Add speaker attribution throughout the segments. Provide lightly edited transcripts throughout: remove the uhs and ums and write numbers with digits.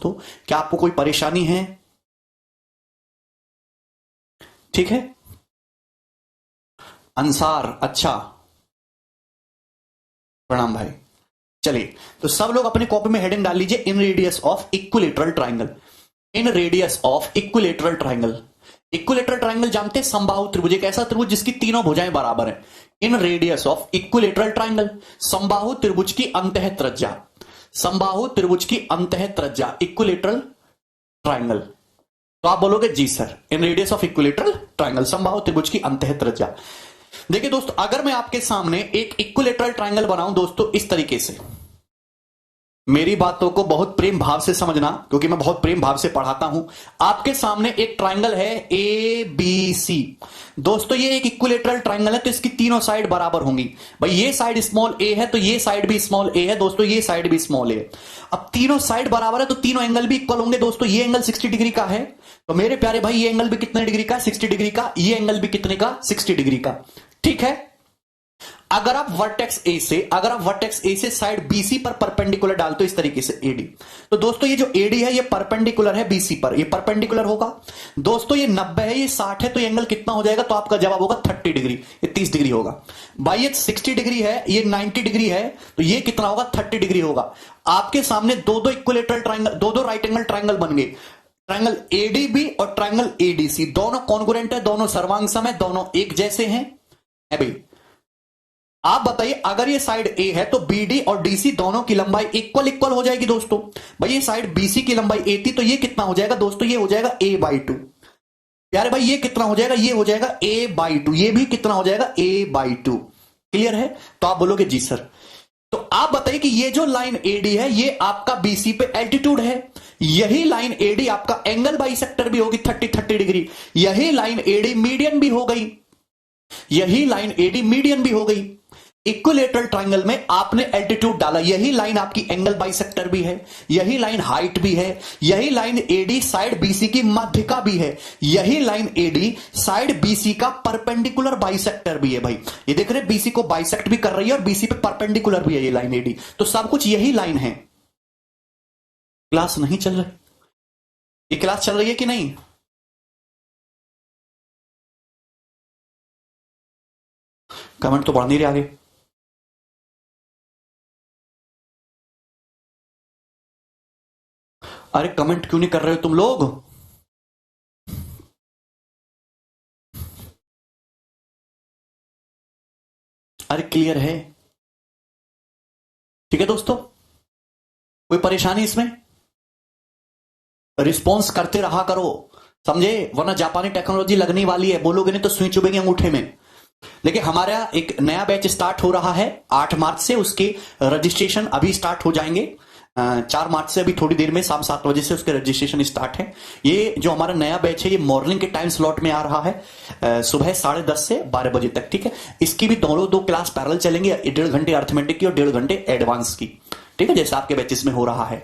Speaker 1: दोस्तों, क्या आपको कोई परेशानी है? ठीक है, अंसार, अच्छा, प्रणाम भाई। चलिए, तो सब लोग अपने कॉपी में हेडिंग डाल लीजिए, इन radius of equilateral triangle. In radius of equilateral triangle. Equilateral triangle जानते हैं, समबाहु त्रिभुज, एक ऐसा त्रिभुज जिसकी तीनों भुजाएं बराबर हैं। इन रेडियस ऑफ इक्विलेटरल ट्राइंगल, समबाहु त्रिभुज की अंतः त्रिज्या, समबाहु त्रिभुज की अंतः त्रिज्या इक्विलेटरल ट्राइंगल। तो आप बोलोगे जी sir, in radius of equilateral triangle, समबाहु त्रिभुज की अंतः त्रिज्या। देखिए दोस्तों, अगर मैं आपके सामने एक इक्विलेटरल ट्राइंगल बनाऊं दोस्तों इस तरीके से, मेरी बातों को बहुत प्रेम भाव से समझना, क्योंकि मैं बहुत प्रेम भाव से पढ़ाता हूं। आपके सामने एक ट्राइंगल है ए बी सी। दोस्तों ये एक इक्विलेटरल ट्राइंगल है, तो इसकी तीनों साइड बराबर होंगी। भाई ये साइड स्मॉल ए है, तो ये साइड भी स्मॉल ए है दोस्तों, ये साइड भी स्मॉल ए। अब तीनों साइड बराबर है, तो तीनों एंगल भी इक्वल होंगे दोस्तों। ये एंगल 60 डिग्री का है, तो मेरे प्यारे भाई ये एंगल भी कितने डिग्री का? 60 डिग्री का। ये एंगल भी कितने का? 60 डिग्री का। ठीक है, अगर आप वर्टेक्स ए से साइड बीसी पर परपेंडिकुलर डालते हो इस तरीके से एडी, तो दोस्तों ये जो एडी है ये परपेंडिकुलर है बीसी पर, ये परपेंडिकुलर होगा। दोस्तों ये 90 है, ये 60 है, तो ये एंगल कितना हो जाएगा? तो आपका जवाब होगा 30 डिग्री, ये 30 डिग्री होगा। भाई ये 60 डिग्री है, ये 90 डिग्री है, तो ये कितना होगा? 30 डिग्री होगा। आपके सामने दो इक्विलेटरल ट्राइंगल, दो राइट एंगल ट्राइंगल बन गए। ट्राइंगल एडीबी और ट्राइंगल एडीसी दोनों कॉन्ग्रुएंट है, दोनों सर्वांग है, दोनों एक जैसे हैं। भाई आप बताइए, अगर ये साइड ए है तो बीडी और डीसी दोनों की लंबाई इक्वल हो जाएगी दोस्तों। भाई ये साइड बीसी की लंबाई ए थी, तो ये कितना हो जाएगा दोस्तों? ये हो जाएगा a/2। यार भाई ये कितना हो जाएगा? ये हो जाएगा a/2। ये भी कितना हो जाएगा? a/2। क्लियर है? तो आप बोलोगे जी सर। तो आप बताइए कि ये जो लाइन एडी है ये आपका बीसी पे एल्टीट्यूड है, यही लाइन एडी आपका एंगल बाइसेक्टर भी होगी 30 डिग्री, यही लाइन एडी मीडियन भी हो गई, यही लाइन एडी मीडियन भी हो गई। इक्विलेटरल ट्राइंगल में आपने एल्टीट्यूड डाला, यही लाइन आपकी एंगल बाइसेक्टर भी है, यही लाइन हाइट भी है, यही लाइन एडी साइड बीसी की माध्यिका भी है, यही लाइन एडी साइड बीसी का परपेंडिकुलर बाइसेक्टर भी है। भाई ये देख रहे बीसी को बाइसेक्ट भी कर रही है और बीसी पे परपेंडिकुलर भी है ये लाइन एडी, तो सब कुछ यही लाइन है। क्लास नहीं चल रही? ये क्लास चल रही है कि नहीं? कमेंट तो बढ़ नहीं रहे आगे। अरे कमेंट क्यों नहीं कर रहे हो तुम लोग? अरे क्लियर है? ठीक है दोस्तों, कोई परेशानी इसमें? रिस्पॉन्स करते रहा करो, समझे? वरना जापानी टेक्नोलॉजी लगने वाली है, बोलोगे नहीं तो सुई चुभेंगे अंगूठे में। देखिए हमारा एक नया बैच स्टार्ट हो रहा है 8 मार्च से, उसके रजिस्ट्रेशन अभी स्टार्ट हो जाएंगे। 4 मार्च से, अभी थोड़ी देर में शाम 7 बजे से उसके रजिस्ट्रेशन स्टार्ट है। ये जो हमारा नया बैच है ये मॉर्निंग के टाइम स्लॉट में आ रहा है, सुबह 10:30 से 12 बजे तक। ठीक है, इसकी भी दोनों दो क्लास पैरेलल चलेंगे, 1.5 घंटे अर्थमेटिक की और 1.5 घंटे एडवांस की। ठीक है, जैसे आपके बैचेस में हो रहा है।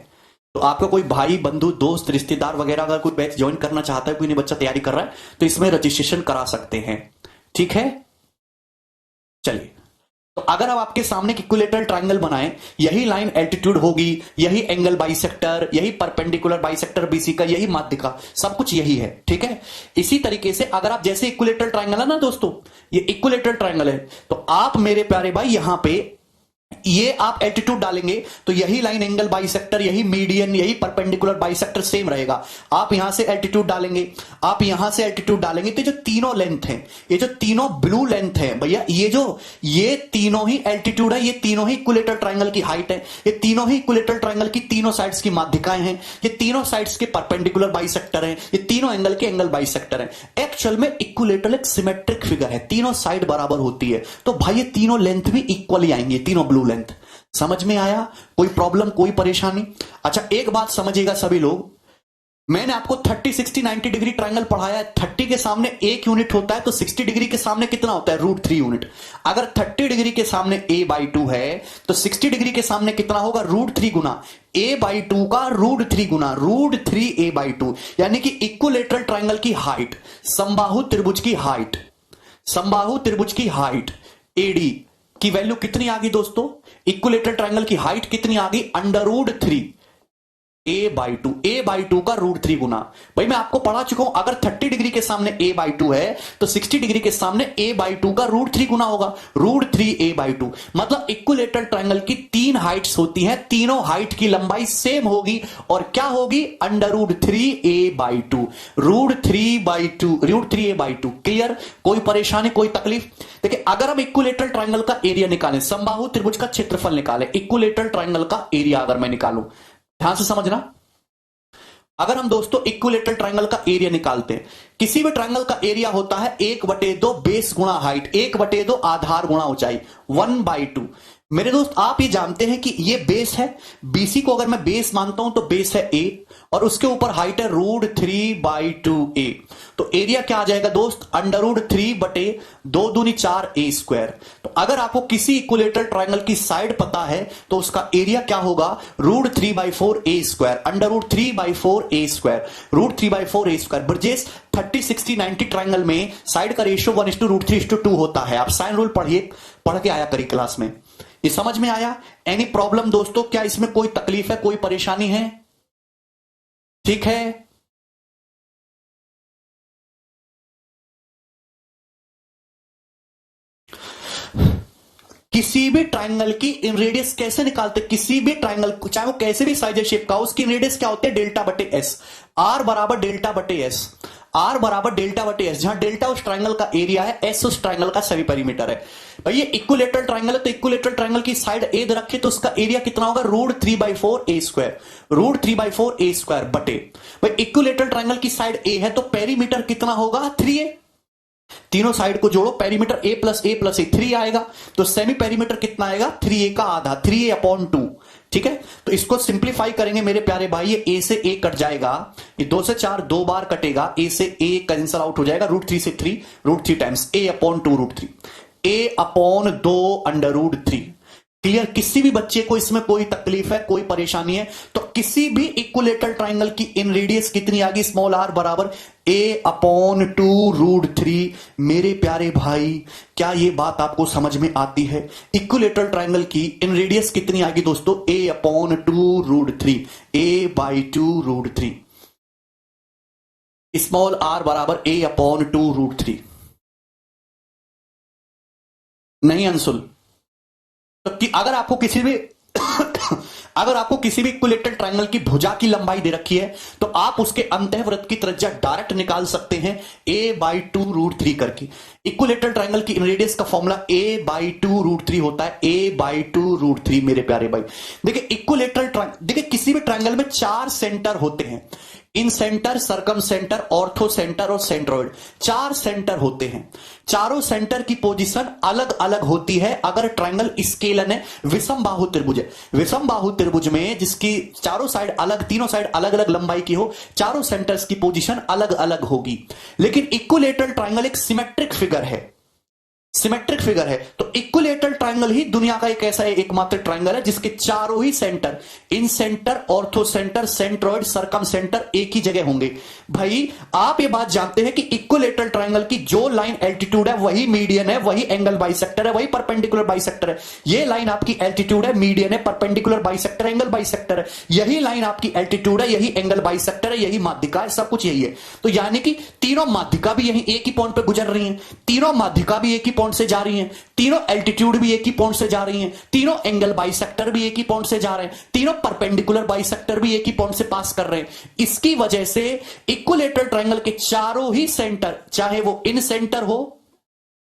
Speaker 1: तो आपका कोई भाई बंधु दोस्त रिश्तेदार वगैरह अगर कोई बैच ज्वाइन करना चाहता है, कोई नहीं बच्चा तैयारी कर रहा है, तो इसमें रजिस्ट्रेशन करा सकते हैं। ठीक है, चलिए, तो अगर अब आपके सामने इक्विलेटरल ट्राइंगल बनाएं, यही लाइन एल्टीट्यूड होगी, यही एंगल बाइसेक्टर, यही परपेंडिकुलर बाइसेक्टर बीसी का, यही माध्यिका, सब कुछ यही है। ठीक है, इसी तरीके से अगर आप जैसे इक्विलेटरल ट्राइंगल है ना दोस्तों, ये इक्विलेटरल ट्राइंगल है, तो आप मेरे प्यारे भाई यहां पे ये आप एल्टीट्यूड डालेंगे तो यही लाइन एंगल बाइसेक्टर, यही मीडियन, यही परपेंडिकुलर बाइसेक्टर सेम रहेगा। आप यहां से एल्टीट्यूड डालेंगे, आप यहां से एल्टीट्यूड डालेंगे, तो जो तीनों लेंथ है, ये जो तीनों ब्लू लेंथ है भैया, ये तीनों ही एल्टीट्यूड है, ये तीनों ही इक्विलेटरल ट्राइंगल की हाइट है, ये तीनों ही इक्विलेटरल ट्राइंगल की तीनों साइड्स की माध्यिकाएं हैं, ये तीनों साइड्स के परपेंडिकुलर बाइसेक्टर हैं, ये तीनों एंगल के एंगल बाइसेक्टर हैं। एक्चुअल में इक्विलेटरल एक सिमेट्रिक फिगर है, तीनों साइड बराबर होती है, तो भाई ये तीनों लेंथ भी इक्वली आएंगे, तीनों ब्लू लेंथ। समझ में आया? कोई प्रॉब्लम, कोई परेशानी? अच्छा एक बात समझिएगा सभी लोग, मैंने आपको 30 60 90 डिग्री ट्रायंगल पढ़ाया है। 30 के सामने 1 यूनिट होता है, तो 60 डिग्री के सामने कितना होता है? √3 यूनिट। अगर 30 डिग्री के सामने a/2 है तो 60 डिग्री के सामने कितना होगा? √3 गुना a/2 का √3 गुना √3 a/2, यानी कि इक्विलेटरल ट्रायंगल की हाइट, समबाहु त्रिभुज की हाइट, समबाहु त्रिभुज की हाइट एडी की वैल्यू कितनी आ गई दोस्तों? इक्विलेटरल ट्रायंगल की हाइट कितनी आ गई? √3। a/2 का √3 गुना। भाई मैं आपको पढ़ा चुका हूं, अगर 30 डिग्री के सामने a/2 है तो 60 डिग्री के सामने a/2 का √3 गुना होगा, √3a/2। मतलब इक्विलेटरल ट्रायंगल की 3 हाइट्स होती हैं, तीनों हाइट की लंबाई सेम होगी और क्या होगी, √3a/2, √3a/2। क्लियर? कोई परेशानी, कोई तकलीफ? देखिए अगर हम इक्विलेटरल ट्रायंगल का एरिया निकालें, समबाहु त्रिभुज का क्षेत्रफल निकालें, इक्विलेटरल ट्रायंगल का एरिया अगर मैं निकालूं, ध्यान से समझना। अगर हम दोस्तों इक्विलेटरल ट्रायंगल का एरिया निकालते हैं, किसी भी ट्रायंगल का एरिया होता है 1/2 बेस गुणा हाइट, 1/2 आधार गुणा ऊंचाई, 1/2। मेरे दोस्त आप ये जानते हैं कि ये बेस है, बीसी को अगर मैं बेस मानता हूं तो बेस है ए और उसके ऊपर हाइट है √3/2a। तो एरिया क्या आ जाएगा दोस्त, √3/2 दूनी 4a²। तो अगर आपको किसी इक्विलेटरल ट्रायंगल की साइड पता है तो उसका एरिया क्या होगा, √3/4a², √3/4a², √3/4a²। Brajesh 30, 60, 90 triangle में साइड का रेशियो 1:√3:2 होता है। आप साइन रूल पढ़िए, पढ़ के आया करी क्लास में। ये समझ में आया? एनी प्रॉब्लम दोस्तों? क्या इसमें कोई तकलीफ है, कोई परेशानी है? ठीक है। किसी भी ट्रायंगल की इन रेडियस कैसे निकालते, किसी भी ट्रायंगल को चाहे वो कैसे भी साइज शेप का हो, उसकी रेडियस क्या होती है, डेल्टा/एस। आर बराबर डेल्टा/एस, आर बराबर डेल्टा/एस, जहां डेल्टा उस ट्रायंगल का एरिया है, एस उस ट्रायंगल का सेमी पेरीमीटर है। भाई ये इक्विलेटरल ट्रायंगल है तो इक्विलेटरल ट्रायंगल की साइड ए रखे तो उसका एरिया कितना होगा, √3/4a², √3/4a² बटे। भाई इक्विलेटरल ट्रायंगल की साइड ए है तो पेरीमीटर कितना होगा, 3a। तीनों साइड को जोड़ो, पेरीमीटर a + a + a 3 आएगा, तो सेमी पेरीमीटर कितना आएगा, 3a का आधा, 3a/2। ठीक है, तो इसको सिंप्लीफाई करेंगे मेरे प्यारे भाई, ये a से a कट जाएगा, ये 2 से 4 2 बार कटेगा, a से a कैंसिल आउट हो जाएगा, √3 से 3, √3 टाइम्स a/2 √3, a/2 √3। क्लियर? किसी भी बच्चे को इसमें कोई तकलीफ है, कोई परेशानी है तो किसी भी इक्विलेटरल ट्रायंगल की इन रेडियस कितनी आ गई, स्मॉल r बराबर a/2 √3। मेरे प्यारे भाई क्या ये बात आपको समझ में आती है? इक्विलेटरल ट्रायंगल की इन रेडियस कितनी आ गई दोस्तों, a/2 √3, a/2 √3, स्मॉल r बराबर a/2 √3। नहीं अंशुल? तो कि अगर आपको किसी भी अगर आपको किसी भी इक्विलेटरल ट्रायंगल की भुजा की लंबाई दे रखी है तो आप उसके अंतःवृत्त की त्रिज्या डायरेक्ट निकाल सकते हैं a/2 √3 करके। इक्विलेटरल ट्रायंगल की रेडियस का फॉर्मूला a/2 √3 होता है, a/2 √3। मेरे प्यारे भाई देखिए इक्विलेटरल ट्रायंगल, देखिए किसी भी ट्रायंगल में 4 सेंटर होते हैं, इन सेंटर, सरकम सेंटर, ऑर्थो सेंटर और सेंट्रोइड, 4 सेंटर होते हैं। चारों सेंटर की पोजीशन अलग अलग होती है अगर ट्रायंगल स्केलन है, विषम बाहु त्रिभुज है। विषम बाहु त्रिभुज में जिसकी चारों साइड अलग, तीनों साइड अलग अलग लंबाई की हो, चारों सेंटर्स की पोजीशन अलग अलग होगी। लेकिन इक्विलेटरल ट्रायंगल एक सिमेट्रिक फिगर है, सिमेट्रिक फिगर है। तो इक्विलेटरल ट्रायंगल ही दुनिया का एक ऐसा एकमात्र ट्रायंगल है जिसके चारों ही centre, incentre, orthocentre, centroid, circumcentre एक ही जगह होंगे। भाई आप ये बात जानते हैं कि इक्विलेटरल ट्रायंगल की जो लाइन एल्टीट्यूड है वही मीडियन है, वही एंगल बाइसेक्टर है, वही परपेंडिकुलर बाइसेक्टर है। ये लाइन आपकी एल्टीट्यूड है, मीडियन है, परपेंडिकुलर बाइसेक्टर, एंगल बाइसेक्टर है। यही लाइन आपकी एल्टीट्यूड है, यही एंगल बाइसेक्टर है, यही माध्यिका है, सब कुछ यही है। तो यानी कि तीनों माध्यिका भी यही एक ही पॉइंट पे गुजर रही हैं, तीनों माध्यिका भी एक ही पॉइंट से जा रही हैं, तीनों एल्टीट्यूड भी एक ही पॉइंट से जा रही हैं, तीनों एंगल बाइसेक्टर भी एक ही पॉइंट से जा रहे हैं, तीनों परपेंडिकुलर बाइसेक्टर भी एक ही पॉइंट से पास कर रहे हैं। इसकी वजह से इक्विलेटरल ट्रायंगल के चारों ही सेंटर, चाहे वो इन सेंटर हो,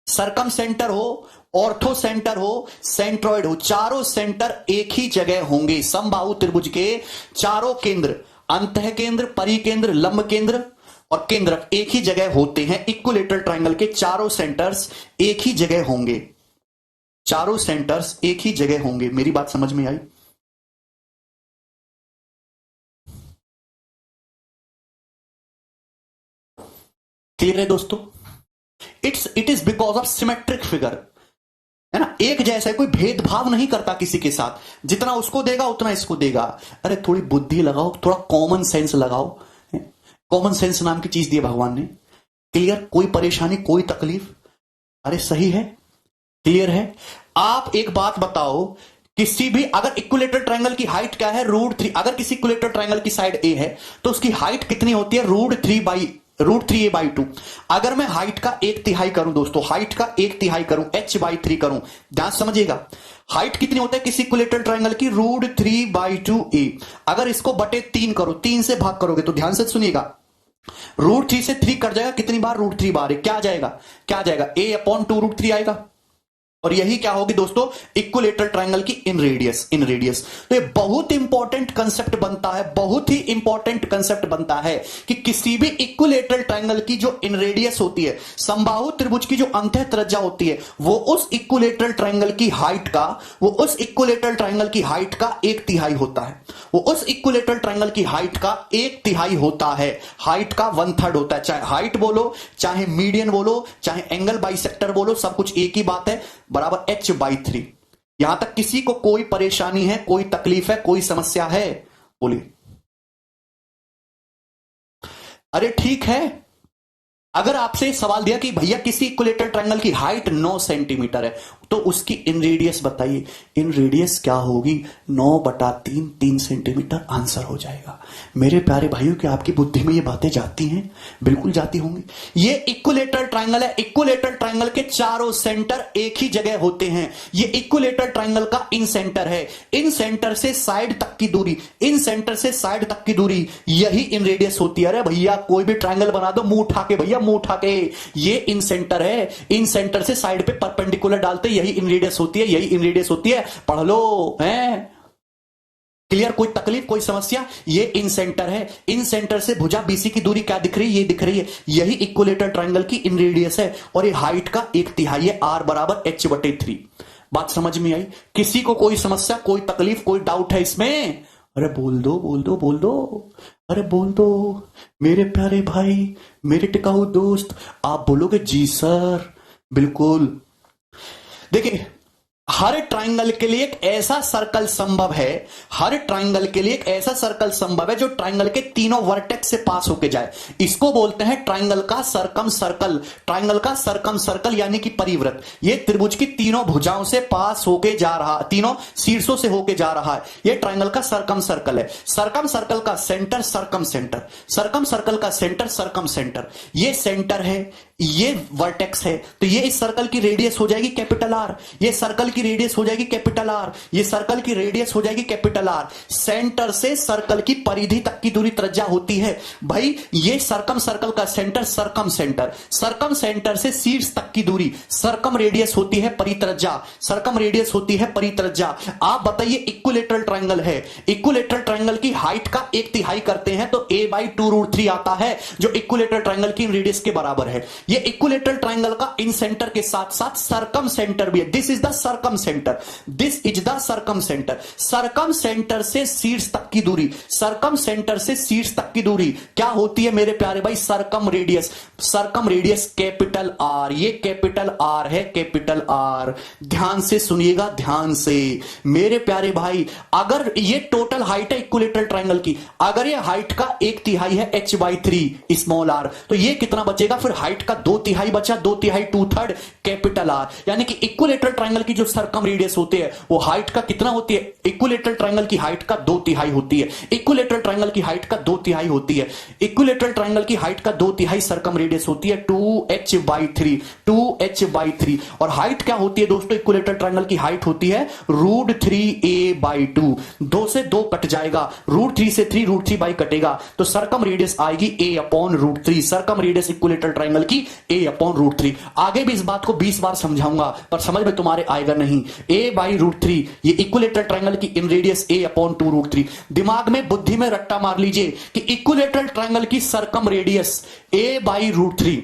Speaker 1: सरकम सेंटर हो, ऑर्थो सेंटर हो, सेंट्रोइड हो, चारों सेंटर एक ही जगह होंगे। समबाहु त्रिभुज के चारों केंद्र, अंतः केंद्र, परिकेंद्र, लंब केंद्र और केंद्रक एक ही जगह होते हैं। इक्विलेटरल ट्रायंगल के चारों सेंटर्स एक ही जगह होंगे, चारों सेंटर्स एक ही जगह होंगे। मेरी बात समझ में आई? क्लियर है दोस्तों? It is because of symmetric figure, है ना, एक जैसा है, कोई भेदभाव नहीं करता किसी के साथ, जितना उसको देगा उतना इसको देगा। अरे थोड़ी बुद्धि लगाओ, थोड़ा कॉमन सेंस लगाओ, कॉमन सेंस नाम की चीज दी है भगवान ने। क्लियर? कोई परेशानी, कोई तकलीफ? अरे सही है, क्लियर है। आप एक बात बताओ, किसी भी अगर इक्विलेटरल ट्रायंगल की हाइट क्या है, √3। अगर किसी इक्विलेटरल ट्रायंगल की साइड ए है तो उसकी हाइट कितनी होती है, √3a/2। अगर मैं हाइट का 1/3 करूं दोस्तों, हाइट का 1/3 करूं, h/3 करूं, ध्यान समझिएगा, हाइट कितनी होता है किसी इक्विलेटरल ट्रायंगल की, √3/2a। अगर इसको बटे 3 करो, 3 से भाग करोगे तो ध्यान से सुनिएगा, √3 से 3 कट जाएगा, कितनी बार, √3 बार, क्या आ जाएगा, क्या आ जाएगा, a/2√3 आएगा। और यही क्या होगी दोस्तों, इक्विलेटरल ट्रायंगल की इन रेडियस। तो ये बहुत इंपॉर्टेंट कंसेप्ट बनता है, बहुत ही इंपॉर्टेंट कंसेप्ट बनता है कि किसी भी इक्विलेटरल ट्रायंगल की जो इन रेडियस होती है, समबाहु त्रिभुज की जो अंतः त्रिज्या होती है, वो उस इक्विलेटरल ट्रायंगल की हाइट का, वो उस इक्विलेटरल ट्रायंगल की हाइट का 1/3 होता है। वो उस इक्विलेटरल ट्रायंगल की हाइट का 1/3 होता है, हाइट का 1/3 होता है। चाहे हाइट बोलो, चाहे मीडियन बोलो, चाहे एंगल बाइसेक्टर बोलो, सब कुछ एक ही बात है, बराबर h/3। यहां तक किसी को कोई परेशानी है, कोई तकलीफ है, कोई समस्या है, बोलिए। अरे ठीक है, अगर आपसे सवाल दिया कि भैया किसी इक्विलेटरल ट्रायंगल की हाइट 9 सेंटीमीटर है तो उसकी इन रेडियस बताइए, इन रेडियस क्या होगी, 9/3, 3 सेंटीमीटर आंसर हो जाएगा। मेरे प्यारे भाइयों, क्या आपकी बुद्धि में ये बातें जाती हैं? बिल्कुल जाती होंगी। ये इक्विलेटरल ट्रायंगल है, इक्विलेटरल ट्रायंगल के चारों सेंटर एक ही जगह होते हैं। ये इक्विलेटरल ट्रायंगल का इन सेंटर है, इन सेंटर से साइड तक की दूरी, इन सेंटर से साइड तक की दूरी, यही इन रेडियस होती है। अरे भैया कोई भी ट्रायंगल बना दो, मुंह उठा के, भैया मुंह उठा के, ये इन सेंटर है, इन सेंटर से साइड पे परपेंडिकुलर डालते, यही इन रेडियस होती है, यही इन रेडियस होती है। पढ़ लो, हैं? क्लियर? कोई तकलीफ, कोई समस्या? ये इन सेंटर है, इन सेंटर से भुजा बीसी की दूरी क्या दिख रही है, ये दिख रही है, यही इक्विलेटरल ट्रायंगल की इन रेडियस है। और ये हाइट का 1/3 है, r बराबर h/3। बात समझ में आई? किसी को कोई समस्या, कोई तकलीफ, कोई डाउट है इसमें? अरे बोल दो, बोल दो, बोल दो, अरे बोल दो मेरे प्यारे भाई, मेरे टिकाऊ दोस्त। आप बोलोगे जी सर, बिल्कुल। देखिए, हर ट्रायंगल के लिए एक ऐसा सर्कल संभव है, हर ट्रायंगल के लिए एक ऐसा सर्कल संभव है जो ट्रायंगल के तीनों वर्टेक्स से पास होके जाए। इसको बोलते हैं ट्रायंगल का सरकम सर्कल, ट्रायंगल का सरकम सर्कल यानी कि परिवृत्त। ये त्रिभुज की तीनों भुजाओं से पास होके जा रहा, तीनों शीर्षों से होके जा रहा है, ये ट्रायंगल का सरकम सर्कल है। सरकम सर्कल का सेंटर सरकम सेंटर, सरकम सर्कल का सेंटर सरकम सेंटर, ये सेंटर है, ये वर्टेक्स है, तो ये इस सर्कल की रेडियस हो जाएगी कैपिटल आर, ये सर्कल की रेडियस हो जाएगी कैपिटल आर, ये सर्कल की रेडियस हो जाएगी कैपिटल आर। सेंटर से सर्कल की परिधि तक की दूरी त्रिज्या होती है भाई, ये सरकम सर्कल का centre circumcentre, circumcentre से शीर्ष तक की दूरी सरकम रेडियस होती है परित्रिज्या, सरकम रेडियस होती है परित्रिज्या। आप बताइए, इक्विलेटरल ट्रायंगल है, इक्विलेटरल ट्रायंगल की हाइट का 1/3 करते हैं तो a/2√3 आता है, जो इक्विलेटरल ट्रायंगल की रेडियस के बराबर है। ये इक्विलेटरल ट्रायंगल का इन सेंटर के साथ साथ सरकम सेंटर भी है। This is the circumcentre, this is the circumcentre. Circumcentre से शीर्ष तक की दूरी, सरकम सेंटर से शीर्ष तक की दूरी क्या होती है मेरे प्यारे भाई, सरकम रेडियस, सरकम रेडियस कैपिटल आर, ये कैपिटल आर है, कैपिटल आर। ध्यान से सुनिएगा, ध्यान से मेरे प्यारे भाई, अगर ये टोटल हाइट है इक्विलेटरल ट्रायंगल की, अगर ये हाइट का 1/3 है h/3 स्मॉल आर, तो ये कितना बचेगा फिर, हाइट का 2/3 बचा, 2/3 2/3 कैपिटल आर। यानी कि इक्विलेटरल ट्रायंगल की जो सरकम रेडियस होती है वो हाइट का कितना होती है, इक्विलेटरल ट्रायंगल की हाइट का 2/3 होती है, इक्विलेटरल ट्रायंगल की हाइट का 2/3 होती है, इक्विलेटरल ट्रायंगल की हाइट का 2/3 सरकम रेडियस होती है 2h/3, 2h/3। और हाइट क्या होती है दोस्तों, इक्विलेटरल ट्रायंगल की हाइट होती है √3a/2। 2 से 2 कट जाएगा, √3 से 3, √3 कटेगा, तो सरकम रेडियस आएगी a/√3, सरकम रेडियस इक्विलेटरल ट्रायंगल की a/√3। आगे भी इस बात को 20 बार समझाऊंगा पर समझ में तुम्हारे आएगा नहीं। a/√3 ये इक्विलेटरल ट्रायंगल की इन रेडियस a/2√3। दिमाग में, बुद्धि में रट्टा मार लीजिए कि इक्विलेटरल ट्रायंगल की सरकम रेडियस a/√3,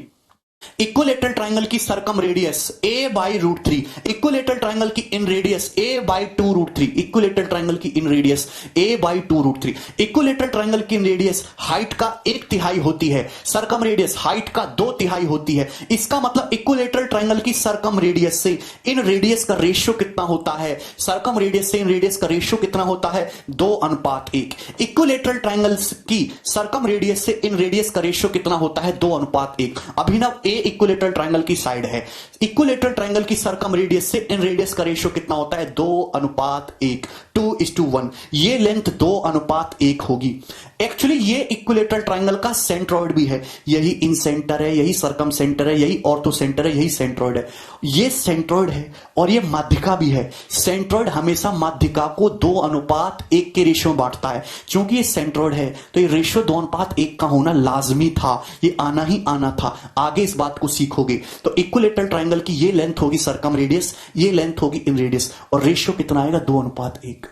Speaker 1: इक्विलेटरल ट्रायंगल की सरकम रेडियस a/√3, इक्विलेटरल ट्रायंगल की इन रेडियस a/2√3, इक्विलेटरल ट्रायंगल की इन रेडियस a/2√3। इक्विलेटरल ट्रायंगल की इन रेडियस हाइट का 1/3 होती है, सरकम रेडियस हाइट का 2/3 होती है। इसका मतलब इक्विलेटरल ट्रायंगल की सरकम रेडियस से इन रेडियस का रेशियो कितना होता है, सरकम रेडियस से इन रेडियस का रेशियो कितना होता है, 2:1। इक्विलेटरल ट्रायंगल की सरकम रेडियस से इन रेडियस का रेशियो कितना होता है, 2:1। अभिनव ए इक्विलेटरल ट्रायंगल की साइड है। इक्विलेटरल ट्रायंगल की सरकम रेडियस से इन रेडियस का रेशियो कितना होता है? 2:1, 2:1। ये लेंथ 2:1 होगी। एक्चुअली ये इक्विलेटरल ट्रायंगल का सेंट्रॉइड भी है। यही इन सेंटर है, यही सरकम सेंटर है, यही ऑर्थो सेंटर है, यही सेंट्रॉइड है। ये सेंट्रॉइड है और ये माध्यिका भी है। सेंट्रॉइड हमेशा माध्यिका को 2:1 के रेशियो में बांटता है। क्योंकि ये सेंट्रॉइड है तो ये रेशियो 2:1 का होना लाजमी था, ये आना ही आना था। आगे इस बात को सीखोगे। तो इक्विलेटरल ट्रायंगल की ये लेंथ होगी सरकम रेडियस, ये लेंथ होगी इन रेडियस, और रेशियो कितना आएगा? 2:1।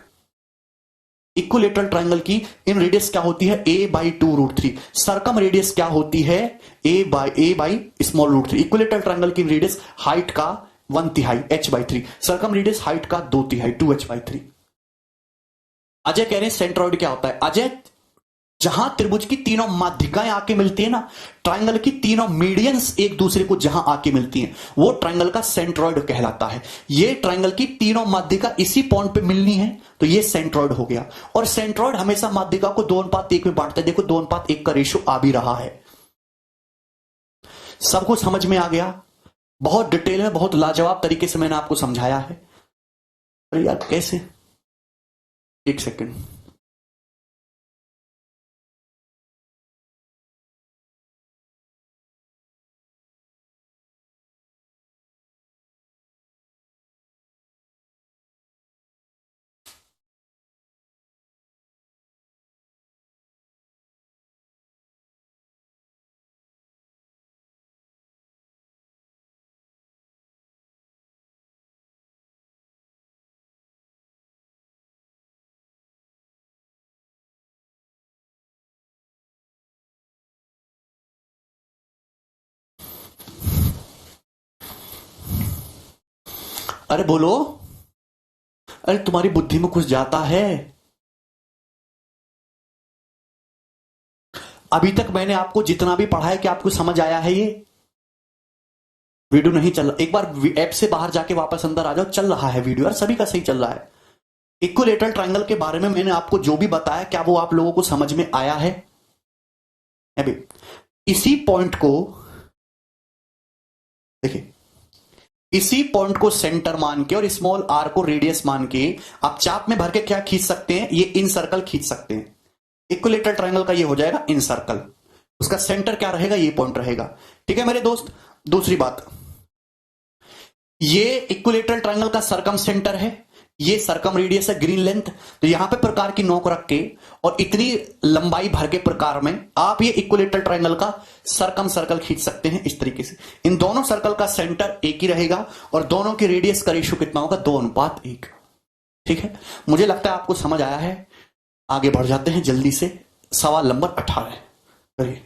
Speaker 1: इक्विलेटरल ट्रायंगल की इन रेडियस क्या होती है? a/2√3। सरकम रेडियस क्या होती है? a/√3। इक्विलेटरल ट्रायंगल की इन रेडियस हाइट का 1/3 h/3, सरकम रेडियस हाइट का 2/3 2h/3। अजय कह रहे हैं सेंट्रॉइड क्या होता है? अजय, जहां त्रिभुज की तीनों माध्यिकाएं आके मिलती है ना, ट्रायंगल की तीनों मीडियंस एक दूसरे को जहां आके मिलती हैं, वो ट्रायंगल का सेंट्रॉइड कहलाता है। ये ट्रायंगल की तीनों माध्यिका इसी पॉइंट पे मिलनी है तो ये सेंट्रॉइड हो गया। और सेंट्रॉइड हमेशा माध्यिका को 2:1 में बांटता है। देखो 2:1 का रेशियो आ भी रहा है। सबको समझ में आ गया? बहुत डिटेल में, बहुत लाजवाब तरीके से मैंने आपको समझाया है। अरे यार कैसे, एक सेकेंड। अरे बोलो, अरे तुम्हारी बुद्धि में कुछ जाता है? अभी तक मैंने आपको जितना भी पढ़ा है क्या आपको समझ आया है? ये वीडियो नहीं चल रहा, एक बार ऐप से बाहर जाके वापस अंदर आ जाओ। चल रहा है वीडियो यार, सभी का सही चल रहा है। इक्विलेटरल ट्रायंगल के बारे में मैंने आपको जो भी बताया, क्या वो आप लोगों को समझ में आया है? अभी इसी पॉइंट को देखिए, इसी पॉइंट को सेंटर मान के और स्मॉल आर को रेडियस मान के आप चाप में भर के क्या खींच सकते हैं? ये इन सर्कल खींच सकते हैं। इक्विलेटरल ट्रायंगल का ये हो जाएगा इन सर्कल। उसका सेंटर क्या रहेगा? ये पॉइंट रहेगा। ठीक है मेरे दोस्त। दूसरी बात, ये इक्विलेटरल ट्रायंगल का सरकम सेंटर है, ये सरकम रेडियस है, ग्रीन लेंथ। तो यहां पे प्रकार की नोक रख के और इतनी लंबाई भर के प्रकार में आप ये इक्विलेटरल ट्रायंगल का सरकम सर्कल खींच सकते हैं इस तरीके से। इन दोनों सर्कल का सेंटर एक ही रहेगा और दोनों की रेडियस का रेशियो कितना होगा? 2:1। ठीक है, मुझे लगता है आपको समझ आया है। आगे बढ़ जाते हैं जल्दी से। सवाल नंबर 18 करिए।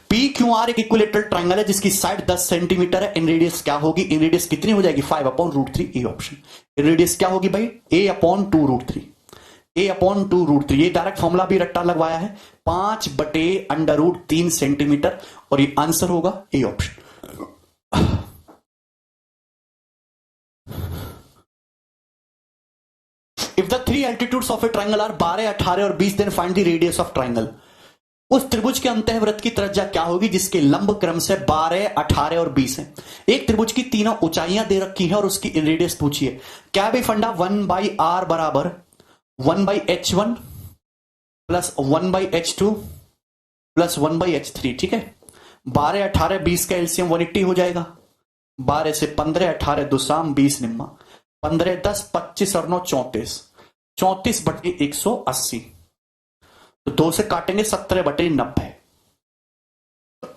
Speaker 1: पी क्यू आर एक इक्विलेटरल ट्रायंगल है जिसकी साइड 10 सेंटीमीटर है। इन रेडियस क्या होगी? इन रेडियस कितनी हो जाएगी? 5/√3। A option. इन रेडियस क्या होगी भाई? a/2√3। a/2√3। ये डायरेक्ट फॉर्मूला भी रट्टा लगवाया है, 5/√3 सेंटीमीटर, और ये आंसर होगा A option. If the three altitudes of a triangle are 12, 18 और 20, then find the radius of triangle. उस त्रिभुज के अंतःवृत्त की त्रिज्या क्या होगी जिसके लंब क्रम से 12, 18 और 20 है। एक त्रिभुज की तीनों ऊंचाइयां दे रखी हैं और उसकी रेडियस पूछिए। क्या भी फंडा 1/r बराबर 1/h1 plus 1/h2 plus 1/h3। ठीक है, 12, 18, 20 का एलसीएम 180 हो जाएगा। 12 से 15, 18 दुसाम 20 निम्मा, 15 10 25 और 9 34, 34/180। तो 2 से काटेंगे 17/90।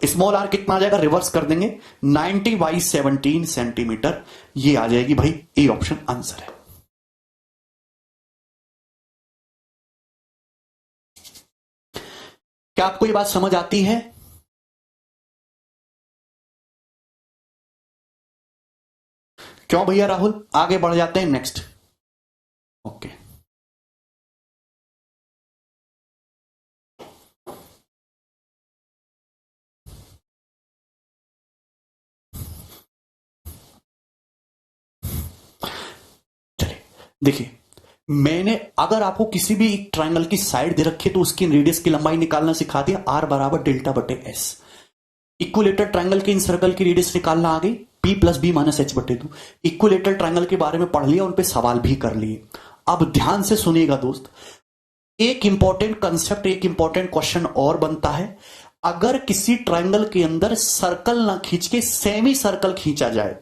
Speaker 1: स्मॉल आर कितना आ जाएगा? रिवर्स कर देंगे, 90/17 सेंटीमीटर। ये आ जाएगी भाई ए ऑप्शन आंसर है। क्या आपको ये बात समझ आती है? क्यों भैया राहुल? आगे बढ़ जाते हैं नेक्स्ट। ओके, चलिए देखिए, मैंने अगर आपको किसी भी एक ट्रायंगल की साइड दे रखी है तो उसकी रेडियस की लंबाई निकालना सिखा दिया, आर बराबर डेल्टा बटे एस। इक्विलेटरल ट्रायंगल के इन सर्कल की रेडियस निकालना आ गई, P plus B minus H बटे 2। इक्विलेटरल ट्रायंगल के बारे में पढ़ लिया, उन पे सवाल भी कर लिए। अब ध्यान से सुनिएगा दोस्त, एक इंपॉर्टेंट कंसेप्ट, एक इंपॉर्टेंट क्वेश्चन और बनता है। अगर किसी ट्रायंगल के अंदर सर्कल ना खींच के सेमी सर्कल खींचा जाए,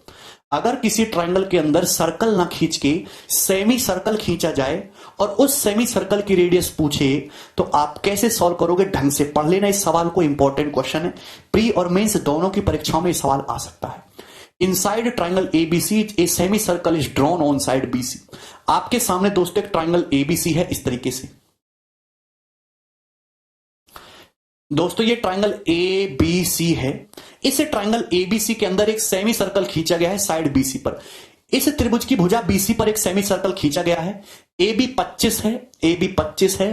Speaker 1: अगर किसी ट्रायंगल के अंदर सर्कल ना खींच के सेमी सर्कल खींचा जाए और उस सेमी सर्कल की रेडियस पूछे, तो आप कैसे सॉल्व करोगे? ढंग से पढ़ लेना इस सवाल को, इंपॉर्टेंट क्वेश्चन है। प्री और मेंस दोनों की परीक्षाओं में सवाल आ सकता है। Inside triangle ABC a semi circle is drawn on side BC. आपके सामने दोस्तों एक ट्रायंगल एबीसी है इस तरीके से। दोस्तों ये ट्रायंगल ए बी सी है। इस ट्रायंगल एबीसी के अंदर एक सेमी सर्कल खींचा गया है साइड बीसी पर। इस त्रिभुज की भुजा बीसी पर एक सेमी सर्कल खींचा गया है। ए बी 25 है, ए बी 25 है,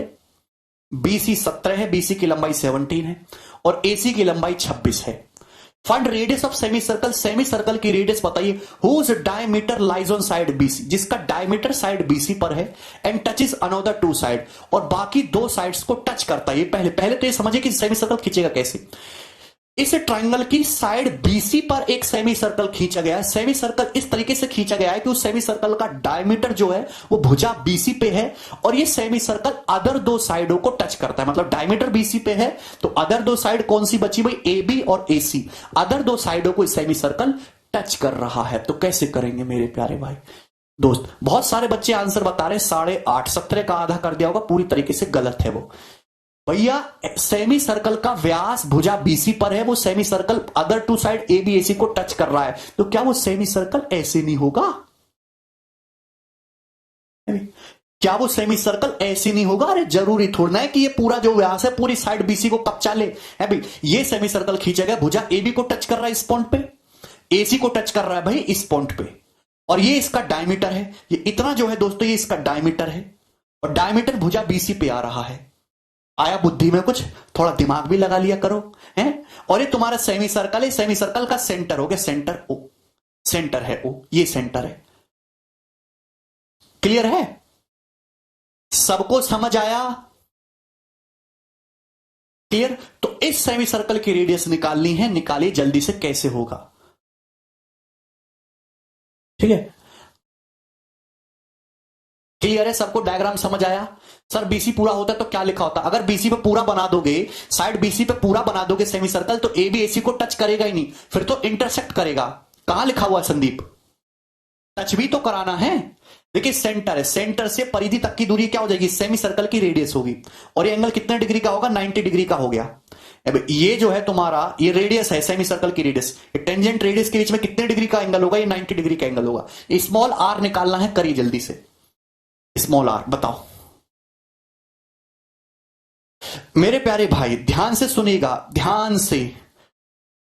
Speaker 1: बीसी 17 है, बीसी की लंबाई 17 है और एसी की लंबाई 26 है। Find radius of semi circle. Semi circle की रेडियस बताइए। Whose diameter lies on side BC, जिसका डायमीटर साइड बीसी पर है, and touches another two side, और बाकी दो साइड्स को टच करता है। ये पहले तो ये समझिए कि सेमी सर्कल खींचेगा कैसे। इस ट्रायंगल की साइड बीसी पर एक सेमी सर्कल खींचा गया है। सेमी सर्कल इस तरीके से खींचा गया है कि उस सेमी सर्कल का डायमीटर जो है वो भुजा बीसी पे है और ये सेमी सर्कल अदर दो साइडों को टच करता है। मतलब डायमीटर बीसी पे है तो अदर दो साइड कौन सी बची भाई? ए बी और ए सी। अदर दो साइडों को सेमी सर्कल टच कर रहा है। तो कैसे करेंगे मेरे प्यारे भाई दोस्त? बहुत सारे बच्चे आंसर बता रहे 8.5, 17 का आधा कर दिया होगा, पूरी तरीके से गलत है वो भैया। सेमी सर्कल का व्यास भुजा बीसी पर है, वो semi circle other two side A B AC को टच कर रहा है, तो क्या वो सेमी सर्कल ऐसे नहीं होगा? क्या वो सेमी सर्कल ऐसे नहीं होगा? अरे जरूरी थोड़ा है कि ये पूरा जो व्यास है पूरी साइड बीसी को कब्जा ले है भाई। ये सेमी सर्कल खींचा गया, भुजा ए बी को टच कर रहा है इस पॉइंट पे, एसी को टच कर रहा है भाई इस पॉइंट पे, और ये इसका डायमीटर है। ये इतना जो है दोस्तों ये इसका डायमीटर है और डायमीटर भुजा बीसी पे आ रहा है। आया बुद्धि में कुछ? थोड़ा दिमाग भी लगा लिया करो हैं। और ये तुम्हारा सेमी सर्कल है, सेमी सर्कल का सेंटर हो गया, सेंटर ओ, सेंटर है ओ, ये सेंटर है। क्लियर है? सबको समझ आया? क्लियर? तो इस सेमी सर्कल की रेडियस निकालनी है, निकालिए जल्दी से, कैसे होगा? ठीक है, क्लियर है सबको? डायग्राम समझ आया? सर बीसी पूरा होता है तो क्या लिखा होता? अगर बीसी पे पूरा बना दोगे, साइड बीसी पे पूरा बना दोगे सेमी सर्कल, तो ए बी एसी को टच करेगा ही नहीं, फिर तो इंटरसेक्ट करेगा। कहां लिखा हुआ संदीप? टच भी तो कराना है। देखिए सेंटर है, सेंटर से परिधि तक की दूरी क्या हो जाएगी? सेमी सर्कल की रेडियस होगी। और ये एंगल कितने डिग्री का होगा? 90 डिग्री का हो गया। अब ये जो है तुम्हारा ये रेडियस है, सेमी सर्कल की रेडियस, टेंजेंट रेडियस के बीच में कितने डिग्री का एंगल होगा? ये 90 डिग्री का एंगल होगा। स्मॉल आर निकालना है, करिए जल्दी से। स्मॉल आर बताओ मेरे प्यारे भाई, ध्यान से सुनिएगा, ध्यान से।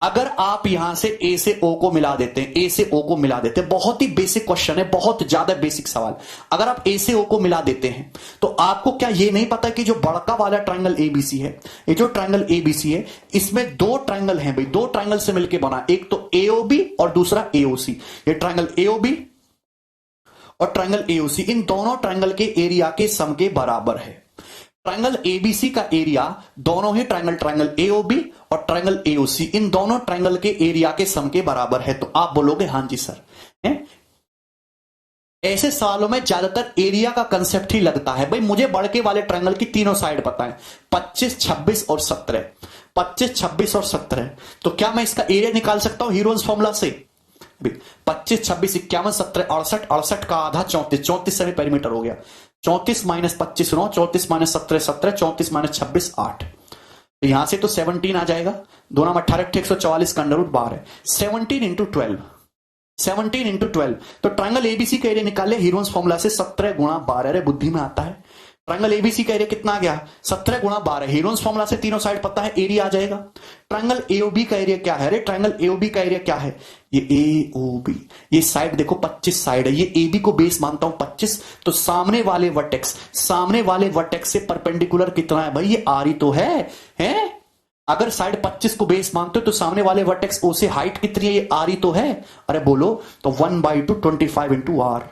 Speaker 1: अगर आप यहां से ए से ओ को मिला देते हैं, ए से ओ को मिला देते हैं, बहुत ही बेसिक क्वेश्चन है, बहुत ज्यादा बेसिक सवाल। अगर आप ए से ओ को मिला देते हैं तो आपको क्या ये नहीं पता कि जो बड़का वाला ट्रायंगल एबीसी है, ये जो ट्रायंगल एबीसी है, इसमें दो ट्रायंगल हैं भाई, दो ट्रायंगल से मिलकर बना, एक तो एओबी और दूसरा एओसी। ये ट्रायंगल एओबी और ट्रायंगल एओसी, इन दोनों ट्रायंगल के एरिया के सम के बराबर है। ट्रायंगल एबीसी का एरिया, दोनों ही ट्रायंगल एओबी और ट्रायंगल एओसी, इन दोनों ट्रायंगल के एरिया के सम के बराबर है। तो आप बोलोगे हां जी सर है? ऐसे सवालों में ज्यादातर एरिया का कंसेप्ट ही लगता है भाई। मुझे बड़के वाले ट्रायंगल की तीनों साइड पता है, 25, 26 और 17, 25, 26 और 17। तो क्या मैं इसका एरिया निकाल सकता हूं हीरोन्स फॉर्मूला से? 25, 26, 51, 17, 68, 68 का आधा 34, 34 सेमी पेरीमीटर हो गया। 34 माइनस 25 9, 34 माइनस 17 17, 34 माइनस 26 8। तो यहां से तो 17 आ जाएगा, दोनों में 18 144 का अंडर रूट 12, 17 इंटू 12, 17 इंटू 12। तो ट्रायंगल एबीसी का एरिया निकाले हीरोन्स फॉर्मूला से, 17 गुणा 12। अरे बुद्धि में आता है। ट्रायंगल एबीसी का एरिया कितना आ गया? 17 गुणा 12, हीरोन्स फॉर्मूला से तीनों साइड पता है, एरिया आ जाएगा। ट्रायंगल एओबी का एरिया क्या है? अरे ट्रायंगल एओबी का एरिया क्या है? ये एओबी, ये साइड देखो 25 साइड है, ये एबी को बेस मानता हूं 25, तो सामने वाले वर्टेक्स, सामने वाले वर्टेक्स से परपेंडिकुलर कितना है भाई? ये आर ही तो है? अगर साइड 25 को बेस मानते हो तो सामने वाले वर्टेक्स ओ से हाइट कितनी है? ये आर ही तो है। अरे बोलो, तो 1/2 25 इंटू आर।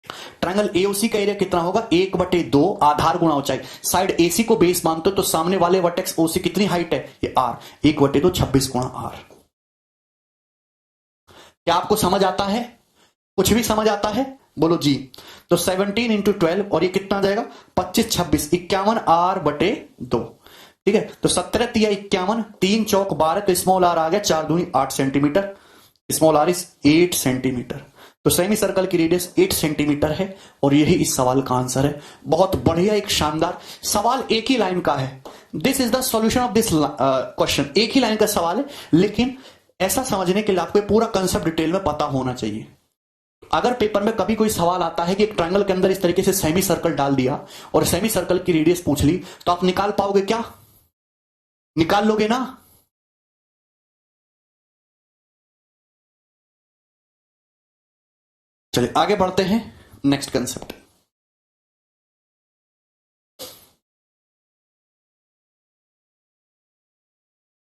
Speaker 1: ट्रायंगल एओसी का एरिया कितना होगा, 1/2 आधार गुणा ऊंचाई। साइड एसी को बेस मानते हो तो सामने वाले वर्टेक्स ओसी कितनी हाइट है, ये आर, 1/2 26 गुणा आर। क्या आपको समझ आता है, कुछ भी समझ आता है, बोलो जी। तो 17 × 12 और ये कितना आ जाएगा 25 26 51 R/2। ठीक है, तो 17 तिया 51, 3 चौक 12, तो स्मॉल आर आ गया 4 दूनी 8 centimetre, small R is 8 centimetre. तो सेमी सर्कल की रेडियस 8 सेंटीमीटर है और यही इस सवाल का आंसर है। बहुत बढ़िया, एक शानदार सवाल, एक ही लाइन का है। This is the solution of this question. एक ही लाइन का सवाल है, लेकिन ऐसा समझने के लिए आपको पूरा कंसेप्ट डिटेल में पता होना चाहिए। अगर पेपर में कभी कोई सवाल आता है कि एक ट्रायंगल के अंदर इस तरीके से सेमी सर्कल डाल दिया और सेमी सर्कल की रेडियस पूछ ली, तो आप निकाल पाओगे क्या, निकाल लोगे ना? चलिए आगे बढ़ते हैं, नेक्स्ट कंसेप्ट।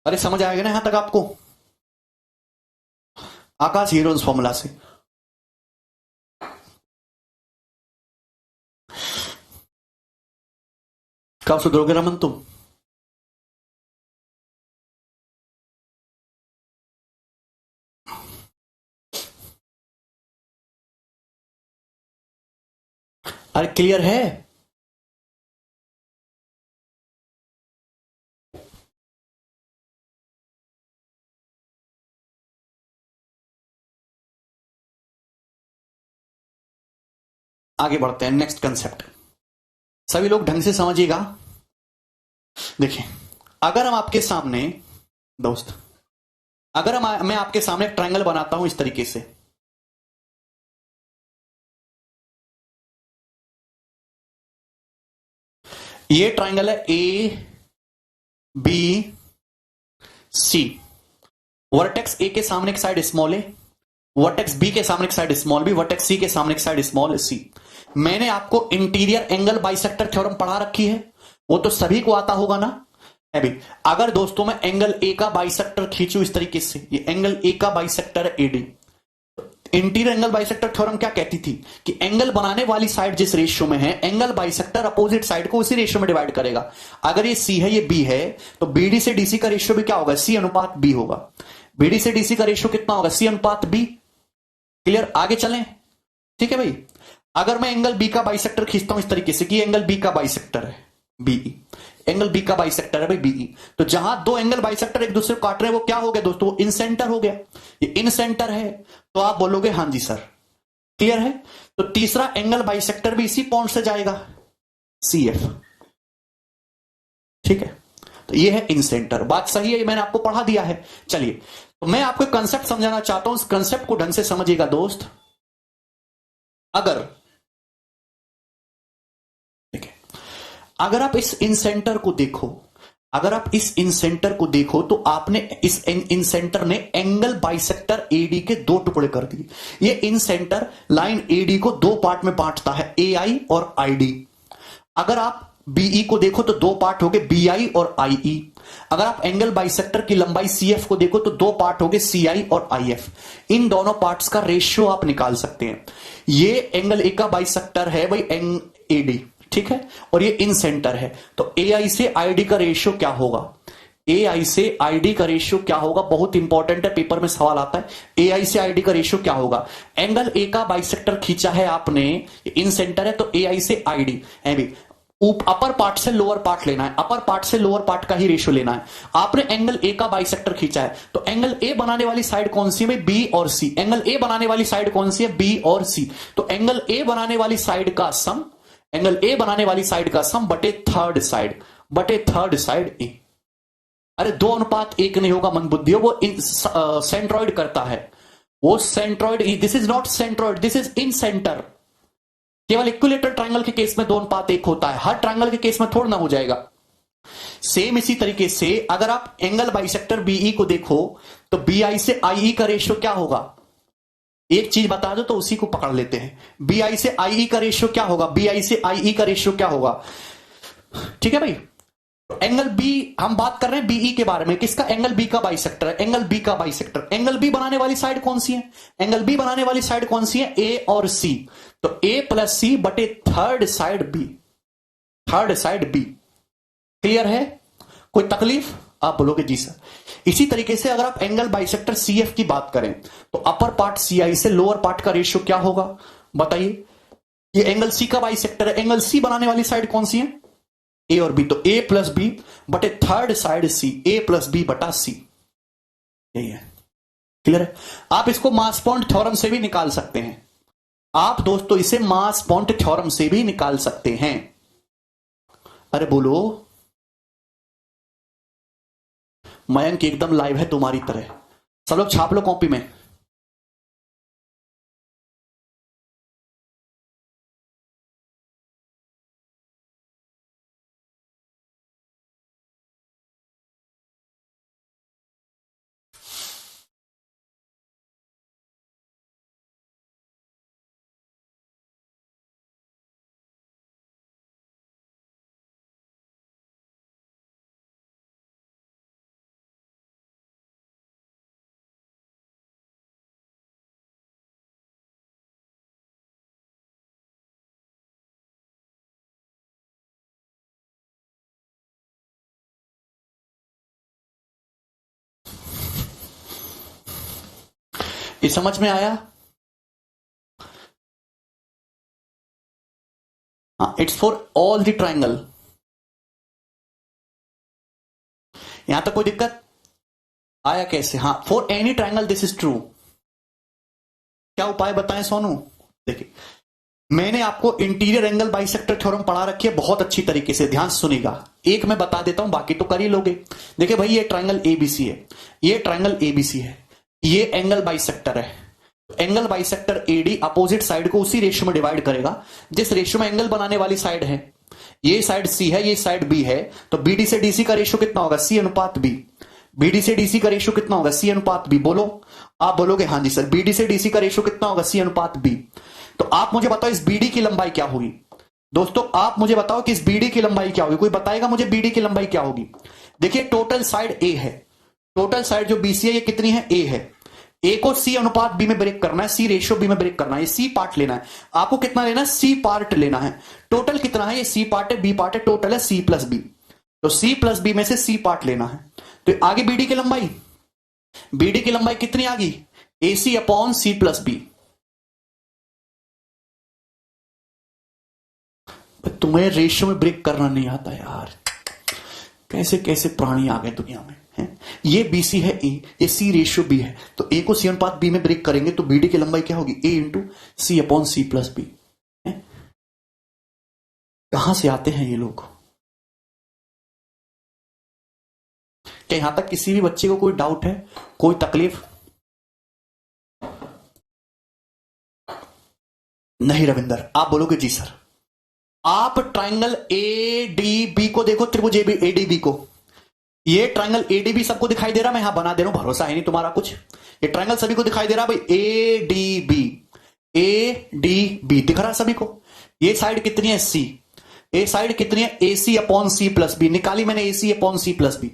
Speaker 1: अरे समझ आएगा ना यहां तक आपको, आकाश हीरोज फॉर्मूला से। कब सुधरोगे रमन तुम? अरे क्लियर है? आगे बढ़ते हैं, नेक्स्ट कंसेप्ट। सभी लोग ढंग से समझिएगा। देखिए, अगर हम आपके सामने दोस्त, अगर मैं आपके सामने एक ट्रायंगल बनाता हूं इस तरीके से, ये ट्रायंगल है ए बी सी। वर्टेक्स ए के सामने एक साइड स्मॉल ए, वर्टेक्स बी के सामने एक साइड स्मॉल बी, वर्टेक्स सी के सामने एक साइड स्मॉल सी। मैंने आपको इंटीरियर एंगल बाइसेक्टर थ्योरम पढ़ा रखी है, वो तो सभी को आता होगा ना। अभी अगर दोस्तों मैं एंगल ए का बाइसेक्टर खींचू इस तरीके से, ये एंगल ए का बाइसेक्टर है AD. Interior angle bisector theorem क्या कहती थी कि एंगल बनाने वाली साइड जिस रेशियो में है, एंगल बाइसेक्टर अपोजिट साइड को उसी रेशियो में डिवाइड करेगा। अगर ये सी है, ये बी है, तो बीडी से डीसी का रेशियो भी क्या होगा, सी अनुपात बी होगा। बीडी से डीसी का रेशियो कितना होगा, सी अनुपात बी। क्लियर, आगे चलें? ठीक है भाई, अगर मैं एंगल बी का बाइसेक्टर खींचता हूं इस तरीके से कि एंगल बी का बाइसेक्टर है बीई, एंगल बी का बाइसेक्टर है भाई बीई, तो जहां दो एंगल बाइसेक्टर एक दूसरे को काट रहे हैं वो क्या हो गया दोस्तों, इन सेंटर हो गया। ये इन सेंटर है, तो आप बोलोगे हां जी सर। क्लियर है? तो तीसरा एंगल बाइसेक्टर भी इसी पॉइंट से जाएगा, सी एफ। ठीक है, तो ये है इन सेंटर। बात सही है, मैंने आपको पढ़ा दिया है। चलिए, तो मैं आपको कंसेप्ट समझाना चाहता हूं, इस कंसेप्ट को ढंग से समझिएगा दोस्त। अगर आप इस इन सेंटर को देखो, अगर आप इस इन सेंटर को देखो तो आपने इस इन सेंटर ने एंगल बाइसेक्टर एडी के दो टुकड़े कर दिए। ये इन सेंटर लाइन एडी को दो पार्ट में बांटता है, ए आई और आई डी। अगर आप बीई को देखो तो दो पार्ट हो गए, बी आई और आई ई। अगर आप एंगल बाइसेक्टर की लंबाई सी एफ को देखो तो दो पार्ट हो गए, सी आई और आई एफ। इन दोनों पार्ट्स का रेशियो आप निकाल सकते हैं। ये एंगल ए का बाइसेक्टर है भाई एंग एडी, ठीक है, और ये इन सेंटर है, तो ए आई से आई डी का रेशियो क्या होगा, ए आई से आई डी का रेशियो क्या होगा, बहुत इंपॉर्टेंट है, पेपर में सवाल आता है। ए आई से आई डी का रेशियो क्या होगा, एंगल ए का बाइसेक्टर खींचा है आपने, इन सेंटर है, तो ए आई से आई डी अपर पार्ट से लोअर पार्ट लेना है, अपर पार्ट से लोअर पार्ट का ही रेशियो लेना है। आपने एंगल ए का बाइसेक्टर खींचा है, तो एंगल ए बनाने वाली साइड कौन सी है, बी और सी। एंगल ए बनाने वाली साइड कौन सी है, बी और सी। तो एंगल ए बनाने वाली साइड का सम, एंगल ए बनाने वाली साइड का सम बटे थर्ड साइड, बटे थर्ड साइड ए। अरे 2:1 नहीं होगा मन बुद्धियों, वो सेंट्रॉइड करता है, वो centroid. This is not centroid, this is in centre. केवल इक्विलेटरल ट्रायंगल के केस में 2:1 होता है, हर ट्रायंगल के केस में थोड़ा ना हो जाएगा। सेम इसी तरीके से अगर आप एंगल बाइसेक्टर बीई को देखो तो बीआई से आईई का रेशियो क्या होगा, एक चीज बता दो तो उसी को पकड़ लेते हैं। बीआई से आईई का रेशियो क्या होगा, बीआई से आईई का रेशियो क्या होगा, ठीक है भाई। एंगल बी, हम बात कर रहे हैं बीई के बारे में, किसका? एंगल बी का बाइसेक्टर है, एंगल बी का बाइसेक्टर। एंगल बी बनाने वाली साइड कौन सी है? एंगल बी बनाने वाली साइड कौन सी है? ए और सी। तो ए प्लस सी बटे third side B, third side B. Clear है? कोई तकलीफ? आप बोलोगे जी सर। इसी तरीके से अगर आप एंगल बाइसेक्टर सीएफ की बात करें तो अपर पार्ट सीआई से लोअर पार्ट का रेशियो क्या होगा बताइए? ये एंगल सी का बाइसेक्टर है, एंगल सी बनाने वाली साइड कौन सी है? ए और बी। तो ए प्लस बी बटे थर्ड साइड सी, ए प्लस बी बटा सी, यही है। क्लियर है? आप इसको मास पॉइंट थ्योरम से भी निकाल सकते हैं। आप दोस्तों इसे मास पॉइंट थ्योरम से भी निकाल सकते हैं। अरे बोलो, मयंक एकदम लाइव है तुम्हारी तरह। सब लोग छाप लो कॉपी में। ये समझ में आया? हाँ, it's for all the triangle. यहां तक कोई दिक्कत आया कैसे? हाँ, for any triangle this is true. क्या उपाय बताएं सोनू? देखिए, मैंने आपको इंटीरियर एंगल बाइसेक्टर थ्योरम पढ़ा रखी है बहुत अच्छी तरीके से, ध्यान से सुनिएगा। एक मैं बता देता हूं, बाकी तो कर ही लोगे। देखिए भाई, ये ट्राइंगल एबीसी है, ये ट्राइंगल एबीसी है, ये एंगल बाइसेक्टर है। Angle bisector AD opposite side को उसी रेशियो में डिवाइड करेगा जिस रेशियो में एंगल बनाने वाली साइड है। ये साइड सी है, ये साइड बी है, तो बीडी से डीसी का रेशियो कितना होगा? सी अनुपात बी। बीडी से डीसी का रेशियो कितना होगा? सी अनुपात बी। बोलो, आप बोलोगे हाँ जी सर। बीडी से डीसी का रेशियो कितना होगा? सी अनुपात बी। तो आप मुझे बताओ इस बीडी की लंबाई क्या होगी? दोस्तों आप मुझे बताओ कि इस बीडी की लंबाई क्या होगी? कोई बताएगा मुझे बीडी की लंबाई क्या होगी? देखिए, टोटल साइड ए है, टोटल साइड जो बीसी है ये कितनी है? ए है। ए को सी अनुपात बी में ब्रेक करना है, सी रेशियो बी में ब्रेक करना है, ये सी पार्ट लेना है। आपको कितना लेना है? सी पार्ट लेना है। टोटल कितना है? ये सी पार्ट है, बी पार्ट है, टोटल है सी प्लस बी। तो सी प्लस बी में से सी पार्ट लेना है। तो आगे बीडी की लंबाई, बीडी की लंबाई कितनी आ गई? ए सी अपॉन सी प्लस बी। तुम्हें रेशियो में ब्रेक करना नहीं आता यार, कैसे कैसे प्राणी आ गए दुनिया में है? ये बीसी है ए, ये सी रेशियो बी है, तो ए को सी अनुपात बी में ब्रेक करेंगे तो बीडी की लंबाई क्या होगी? ए इंटू सी अपॉन सी प्लस बी। कहां से आते हैं ये लोग? क्या यहां तक किसी भी बच्चे को कोई डाउट है, कोई तकलीफ? नहीं रविंदर, आप बोलोगे जी सर। आप ट्राइंगल ए डी बी को देखो, त्रिभुज एडीबी को। ये ट्राइंगल एडीबी सबको दिखाई दे रहा? मैं यहां बना दे रहा हूं, भरोसा है नहीं तुम्हारा कुछ। ये ट्राइंगल सभी को दिखाई दे रहा भाई? A D B, A D B दिख रहा सभी को? ये साइड कितनी है? सी। ए साइड कितनी है? ए सी अपॉन सी प्लस बी। निकाली मैंने ए सी अपॉन सी प्लस बी,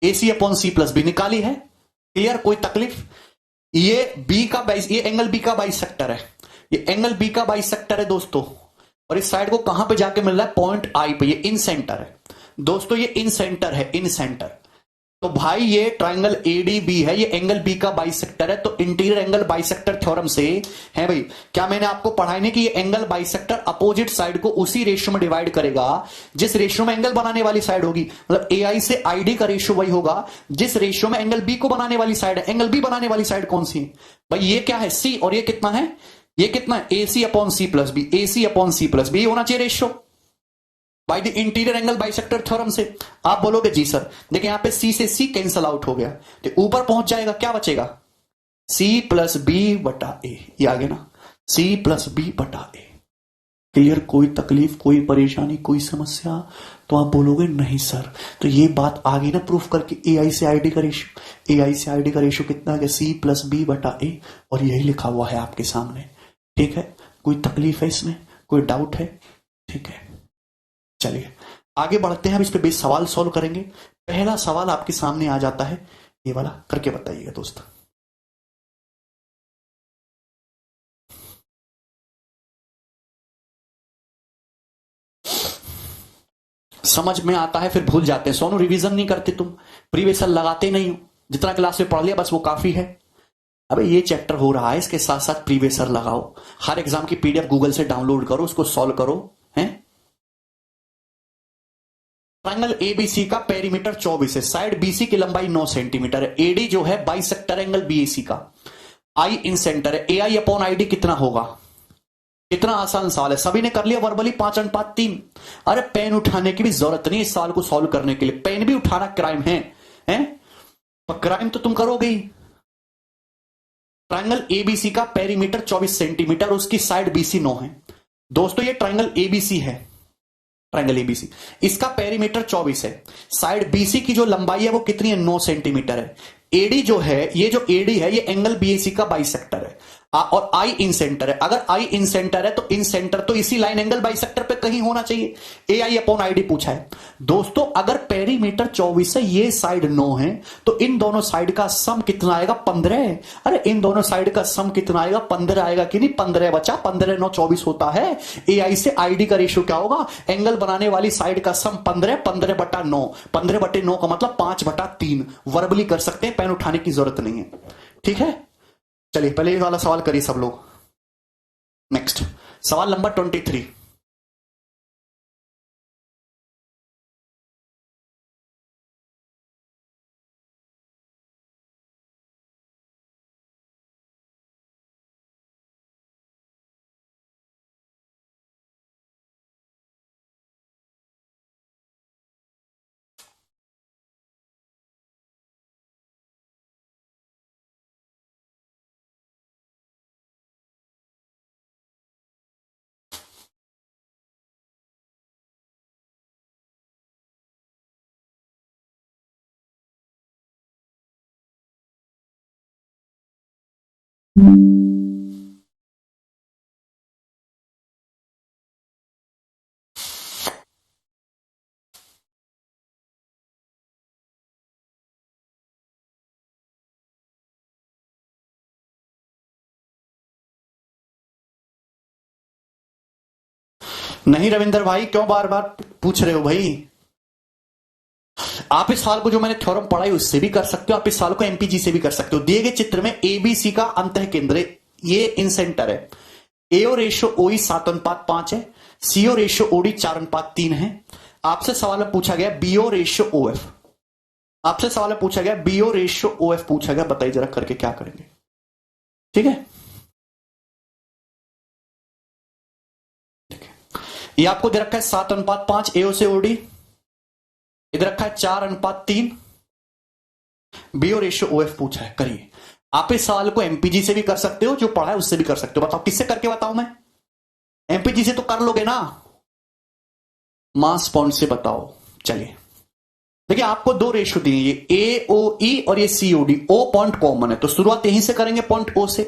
Speaker 1: ए सी अपॉन सी प्लस बी निकाली है। क्लियर? कोई तकलीफ? ये बी का बाइस, ये एंगल बी का बाइसेक्टर है, ये एंगल बी का बाइसेक्टर है दोस्तों। और इस साइड को कहां पे जाके मिल रहा है? पॉइंट आई पे। ये इन सेंटर है दोस्तों, ये इन सेंटर है, इन सेंटर। तो भाई ये ट्राइंगल एडीबी है, ये एंगल बी का बाइसेक्टर है। तो इंटीरियर एंगल बाइसेक्टर थ्योरम से है भाई, क्या मैंने आपको पढ़ाई नहीं कि ये एंगल बाइसेक्टर अपोजिट साइड को उसी रेशियो में डिवाइड करेगा जिस रेशियो में एंगल बनाने वाली साइड होगी। मतलब ए आई से आईडी का रेशियो वही होगा जिस रेशियो में एंगल बी को बनाने वाली साइड है। एंगल बी बनाने वाली साइड कौन सी है भाई? ये क्या है? सी। और ये कितना है? ये कितना है? ए सी अपॉन सी प्लस बी, ए सी अपॉन सी प्लस बी होना चाहिए ratio by the interior angle bisector theorem से। आप बोलोगे जी सर। देखिए यहां पे सी से सी कैंसल आउट हो गया, तो ऊपर पहुंच जाएगा, क्या बचेगा? सी प्लस बी बटा ए। ये आ गया ना, सी प्लस बी बटा ए। क्लियर? कोई तकलीफ, कोई परेशानी, कोई समस्या? तो आप बोलोगे नहीं सर। तो ये बात आ गई ना प्रूफ करके, ए आई से आईडी का रेशियो, ए आई से आईडी का रेशियो कितना आ गया? सी प्लस बी बटा ए। और यही लिखा हुआ है आपके सामने। ठीक है? कोई तकलीफ है इसमें? कोई डाउट है? ठीक है, चलिए आगे बढ़ते हैं, अब इस पे बेस सवाल सॉल्व करेंगे। पहला सवाल आपके सामने आ जाता है, ये वाला करके बताइएगा दोस्त। समझ में आता है फिर भूल जाते हैं। सोनू रिवीजन नहीं करते तुम, प्रीवियस ईयर लगाते नहीं हो, जितना क्लास में पढ़ लिया बस वो काफी है। अबे ये चैप्टर हो रहा है, इसके साथ साथ प्रीवियस ईयर लगाओ, हर एग्जाम की पीडीएफ गूगल से डाउनलोड करो, उसको सॉल्व करो। हैं, ट्रायंगल एबीसी का पेरीमीटर 24 है, साइड बीसी की लंबाई 9 सेंटीमीटर है, एडी जो है बाइसेक्टर एंगल बीएसी का, आई इन सेंटर है, ए आई अपॉन आईडी कितना होगा। कितना आसान सवाल है, सभी ने कर लिया वर्बली 5:3। अरे पेन उठाने की भी जरूरत नहीं इस सवाल को सॉल्व करने के लिए, पेन भी उठाना क्राइम है, हैं? तो क्राइम तो तुम करोगे ही। ट्रायंगल एबीसी का पेरीमीटर 24 सेंटीमीटर, उसकी साइड बीसी 9 है। दोस्तों ये ट्रायंगल एबीसी है, ट्रायंगल एबीसी, इसका पेरीमीटर 24 है, साइड बीसी की जो लंबाई है वो कितनी है, 9 सेंटीमीटर है। एडी जो है, ये जो एडी है ये एंगल बीएसी का बाइसेक्टर है, और आई इन सेंटर है। अगर आई इन सेंटर है तो इन सेंटर तो इसी लाइन एंगल बाइसेक्टर पे कहीं होना चाहिए। ए आई अपॉन आईडी पूछा है दोस्तों, अगर पेरीमीटर 24 है, ये साइड 9 है, तो इन दोनों साइड का सम कितना आएगा, 15। अरे इन दोनों साइड का सम कितना आएगा, 15 आएगा कि नहीं, 15 बचा, 15 9 24 होता है। ए आई से आईडी का रेशियो क्या होगा, एंगल बनाने वाली साइड का सम 15, 15/9, 15/9 का मतलब 5/3। वर्बली कर सकते हैं, पेन उठाने की जरूरत नहीं है, ठीक है। चलिए पहले ये वाला सवाल करिए सब लोग। नेक्स्ट सवाल नंबर 23। नहीं रविंदर भाई, क्यों बार बार पूछ रहे हो भाई। आप इस सवाल को जो मैंने थ्योरम पढ़ाई उससे भी कर सकते हो, आप इस सवाल को एमपीजी से भी कर सकते हो। दिए गए चित्र में एबीसी का अंतः केंद्र ये इन सेंटर है, एओ रेशियो ओई 7:5 है, सीओ रेशियो ओडी 4:3 है। आपसे सवाल में पूछा गया बीओ रेशियो ओएफ, आपसे सवाल में पूछा गया बीओ रेशियो ओएफ पूछा गया, बताइए जरा करके क्या करेंगे, ठीक है। ये आपको दे रखा है 7:5 एओ से ओडी, इधर रखा है 4:3, बीओ रेशियो ओएफ पूछा है, करिए। आप इस सवाल को एमपीजी से भी कर सकते हो, जो पढ़ा है उससे भी कर सकते हो। बताओ किससे करके बताऊं मैं, एमपीजी से तो कर लोगे ना, मास पॉइंट से बताओ। चलिए देखिए, आपको दो रेशियो दिए, ये ए ओ ई और ये C O D, O point common है तो शुरुआत यहीं से करेंगे, पॉइंट ओ से,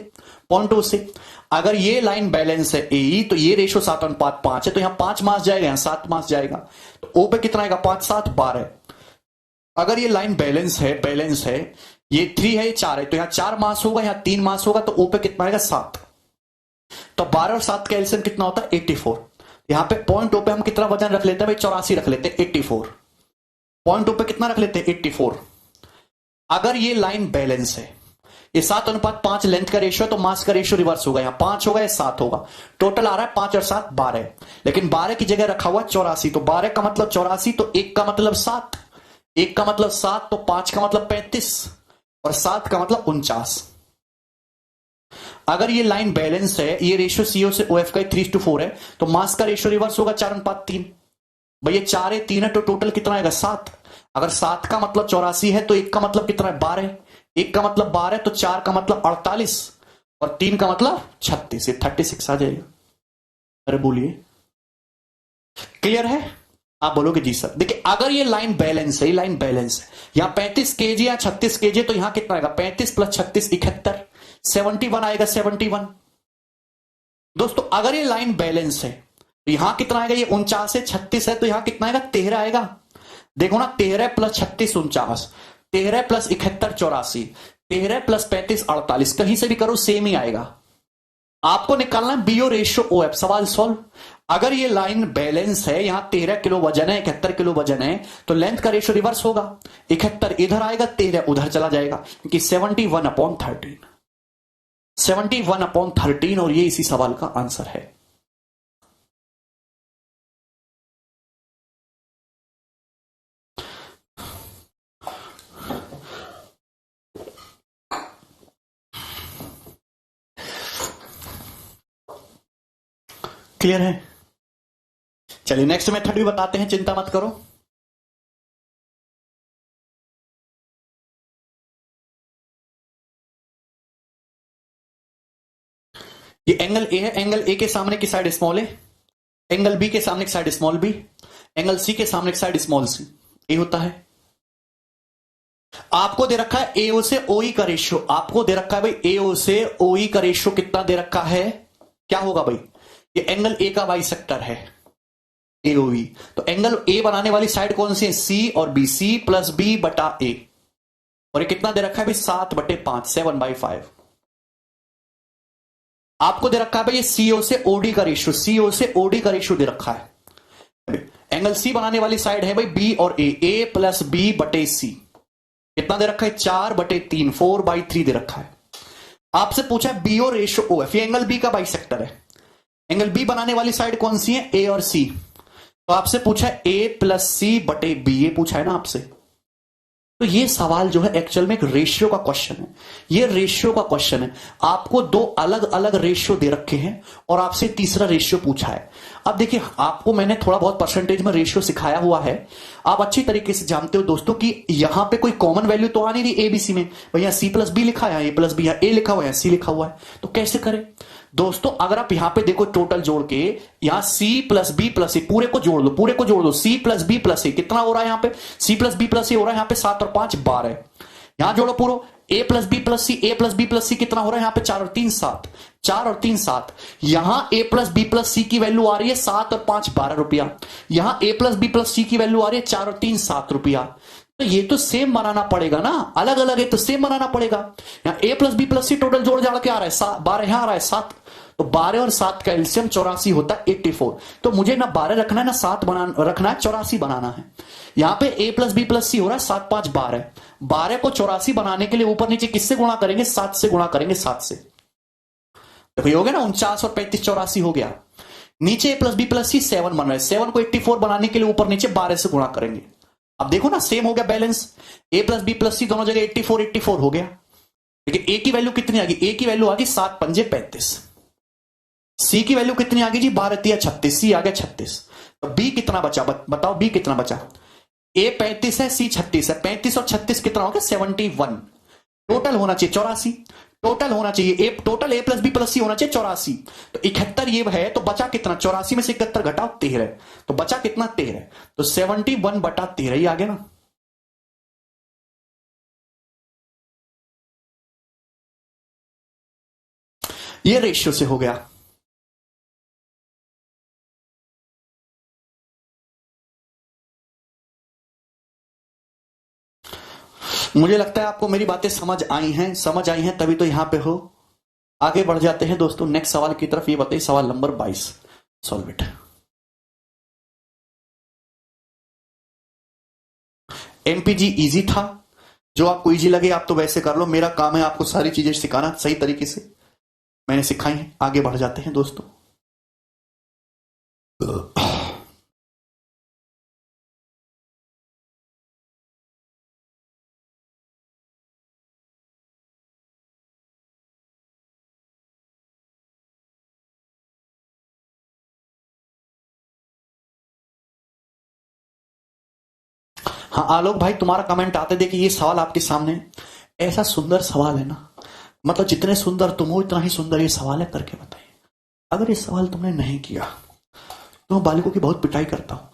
Speaker 1: पॉइंट ओ से। अगर ये लाइन बैलेंस है ए ई, तो ये रेशियो 7:5 है, तो यहां 5 मास जाएगा, यहां 7 मास जाएगा, तो ओ पे कितना आएगा, 5 7 12। अगर ये लाइन बैलेंस है, बैलेंस है, ये 3 है, ये 4 है, तो यहां 4 मास होगा, यहां 3 मास होगा, तो ओ पे कितना आएगा, 7। तो 12 और 7 का एलसीएम कितना होता है, 84। यहां पे पॉइंट ओ पे हम कितना वजन रख लेते हैं भाई, 84 रख लेते हैं, 84। पॉइंट ओ पे कितना रख लेते हैं, 84। अगर ये लाइन बैलेंस है, ये 7:5 लेंथ का रेशियो, तो मास का रेशियो रिवर्स होगा, यहां 5 होगा, या 7 होगा, टोटल आ रहा है 5 और 7 12। लेकिन 12 की जगह रखा हुआ 84, तो 12 का मतलब 84, तो 1 का मतलब 7, 1 का मतलब 7, तो 5 का मतलब 35 और 7 का मतलब 49। अगर ये लाइन बैलेंस है, ये रेशियो सीओ से ओएफ का 3:4 है, तो मास का रेशियो रिवर्स होगा 4:3। भैया 4 है 3 है, तो टोटल कितना आएगा, 7। अगर 7 का मतलब 84 है, तो 1 का मतलब कितना है, 12। 1 का मतलब 12, तो 4 का मतलब 48 और 3 का मतलब 36, ये 36 आ जाएगा। अरे बोलिए, क्लियर है। आप बोलोगे जी सर। देखिए अगर ये लाइन बैलेंस है, ये लाइन बैलेंस है, यहां 35 केजी या 36 केजी, तो यहां कितना आएगा, 35 + 36 71, 71 आएगा, 71। दोस्तों अगर ये लाइन बैलेंस है, तो यहां कितना आएगा, ये 49 से 36 है, तो यहां कितना आएगा, 13 आएगा। देखो ना, 13 प्लस 36 49, 13 प्लस 71 84, 13 प्लस 35 48, कहीं से भी करो सेम ही आएगा। आपको निकालना है बीओ रेशियो ओ एफ। सवाल सॉल्व। अगर ये लाइन बैलेंस है, यहां 13 किलो वजन है, 71 किलो वजन है, तो लेंथ का रेशियो रिवर्स होगा। 71 इधर आएगा, 13 उधर चला जाएगा, क्योंकि 71/13, 71/13, और ये इसी सवाल का आंसर है। क्लियर है? चलिए नेक्स्ट मेथड भी बताते हैं, चिंता मत करो। ये एंगल ए है, एंगल ए के सामने की साइड स्मॉल है, एंगल बी के सामने की side small B, angle C के सामने की साइड स्मॉल सी, ये होता है। आपको दे रखा है एओ से ओई का रेशियो, आपको दे रखा है भाई एओ से ओई का रेशियो कितना दे रखा है, क्या होगा भाई, ये एंगल ए का बाइसेक्टर है एओवी। तो एंगल ए बनाने वाली साइड कौन सी है, सी और बी, सी प्लस बी बटा ए, और ये कितना दे रखा है भाई 7/5, 7/5। आपको दे रखा है भाई ये सीओ से ओडी का रेशियो, सीओ से ओडी का रेशियो दे रखा है। एंगल सी बनाने वाली साइड है भाई बी और ए प्लस बी बटे सी, कितना दे रखा है 4/3, 4/3 दे रखा है। आपसे पूछा है बीओ रेशियो ओ एफ, ये एंगल बी का बाइसेक्टर है। एंगल बी बनाने वाली साइड कौन सी है, ए और सी, तो आपसे पूछा है ए प्लस सी बटे बी, ये पूछा है ना आपसे। तो ये सवाल जो है एक्चुअल में एक रेशियो का क्वेश्चन है, ये रेशियो का क्वेश्चन है। आपको दो अलग अलग रेशियो दे रखे हैं और आपसे तीसरा रेशियो पूछा है। अब देखिए, आपको मैंने थोड़ा बहुत परसेंटेज में रेशियो सिखाया हुआ है, आप अच्छी तरीके से जानते हो दोस्तों कि यहां पे कोई कॉमन वैल्यू तो आ नहीं रही एबीसी में, भैया सी प्लस बी लिखा है, ए प्लस बी है, ए लिखा हुआ है, सी लिखा हुआ है, तो कैसे करें दोस्तों। अगर आप यहां पे देखो टोटल जोड़ के, यहां सी प्लस बी प्लस ए, पूरे को जोड़ दो, पूरे को जोड़ दो, सी प्लस बी प्लस ए कितना हो रहा है, यहां पे सी प्लस बी प्लस ए हो रहा है यहां पे 7 और 5 12, यहां जोड़ो पूरा, ए प्लस बी प्लस सी, ए प्लस बी प्लस सी कितना हो रहा है यहां पे 4 और 3 7, 4 और 3 7, यहां ए प्लस बी प्लस सी की वैल्यू आ रही है 7 और 5 12 रुपया, यहां ए प्लस बी प्लस सी की वैल्यू आ रही है 4 और 3 7 रुपया। तो ये तो सेम बनाना पड़ेगा ना, अलग अलग है तो सेम बनाना पड़ेगा। यहां ए प्लस बी प्लस सी टोटल जोड़ जाड़ के आ रहा है 12, यहां आ रहा है 7, तो 12 और 7 का एलसीएम 84 होता है 84। तो मुझे ना 12 रखना है ना 7 रखना है, 84 बनाना है। यहां पे a प्लस बी प्लस सी हो रहा है 7 5 12, 12 को 84 बनाने के लिए ऊपर नीचे किससे गुणा करेंगे, 7 से गुणा करेंगे, 7 से। देखो हो गया ना 49 और 35 84 हो गया। नीचे a प्लस बी प्लस सी 7 बन रहा है, 7 को 84 बनाने के लिए ऊपर नीचे 12 से गुणा करेंगे। अब देखो ना सेम हो गया balance, a plus B plus C दोनों जगह 84 84 हो गया। लेकिन a की वैल्यू कितनी आ गई, a की वैल्यू आ गई 7 पंजे 35, सी की वैल्यू कितनी आ गई जी 12 3 36, सी आ गया 36। तो बी कितना बचा, बताओ बी कितना बचा, ए 35 है सी 36 है, 35 और 36 कितना हो गया 71, टोटल होना चाहिए 84, टोटल होना चाहिए ए, total A plus B plus सी होना चाहिए 84। तो 71 ये है, तो बचा कितना, 84 में से 71 घटाओ 13, तो बचा कितना 13, तो 71/13 ही आ गया ना। ये रेशियो से हो गया। मुझे लगता है आपको मेरी बातें समझ आई हैं, समझ आई हैं तभी तो यहां पे हो। आगे बढ़ जाते हैं दोस्तों नेक्स्ट सवाल की तरफ। ये बताइए सवाल number 22, solve it. MPG easy था, जो आपको इजी लगे आप तो वैसे कर लो, मेरा काम है आपको सारी चीजें सिखाना सही तरीके से, मैंने सिखाई है। आगे बढ़ जाते हैं दोस्तों। हाँ आलोक भाई, तुम्हारा कमेंट आते देखिए, ये सवाल आपके सामने ऐसा सुंदर सवाल है ना, मतलब जितने सुंदर तुम हो इतना ही सुंदर ये सवाल है, करके बताइए। अगर ये सवाल तुमने नहीं किया तो मैं बालिकों की बहुत पिटाई करता हूं।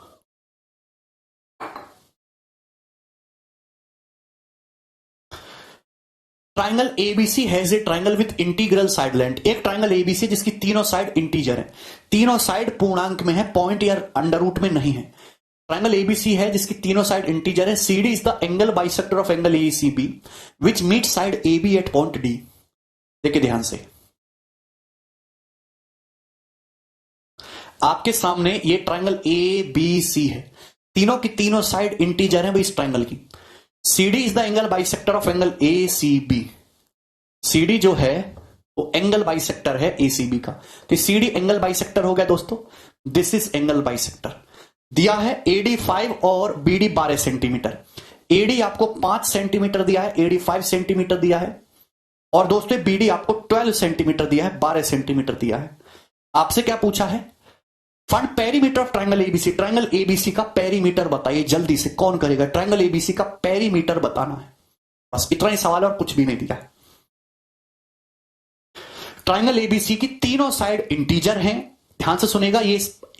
Speaker 1: Triangle ABC has a triangle with integral side length. एक ट्राइंगल एबीसी जिसकी तीनों साइड इंटीजर है, तीनों साइड पूर्णांक में है, पॉइंट या अंडर रूट में नहीं है। ट्राइंगल एबीसी है जिसकी तीनों साइड इंटीजर है। CD is the angle bisector of angle ACB which meet side AB at point D. देखिए ध्यान से, आपके सामने ये ट्राइंगल ए बी सी है, तीनों की तीनों साइड इंटीजर है भाई इस ट्राइंगल की। CD is the angle bisector of angle A C B. CD जो है वो एंगल बाइसेक्टर है एसीबी का, तो सीडी एंगल बाइसेक्टर हो गया दोस्तों। This is angle bisector. दिया है एडी 5 और बीडी 12 सेंटीमीटर। एडी आपको 5 सेंटीमीटर दिया है, एडी 5 सेंटीमीटर दिया है, और दोस्तों बीडी आपको 12 सेंटीमीटर दिया है, 12 सेंटीमीटर दिया है। आपसे क्या पूछा है? Find perimeter of triangle ABC. Triangle ABC का पेरीमीटर बताइए जल्दी से, कौन करेगा? ट्राइंगल एबीसी का पेरीमीटर बताना है, बस इतना ही सवाल है और कुछ भी नहीं दिया है। ट्राइंगल एबीसी की तीनों साइड इंटीजर हैं, ध्यान से सुनेगा। ये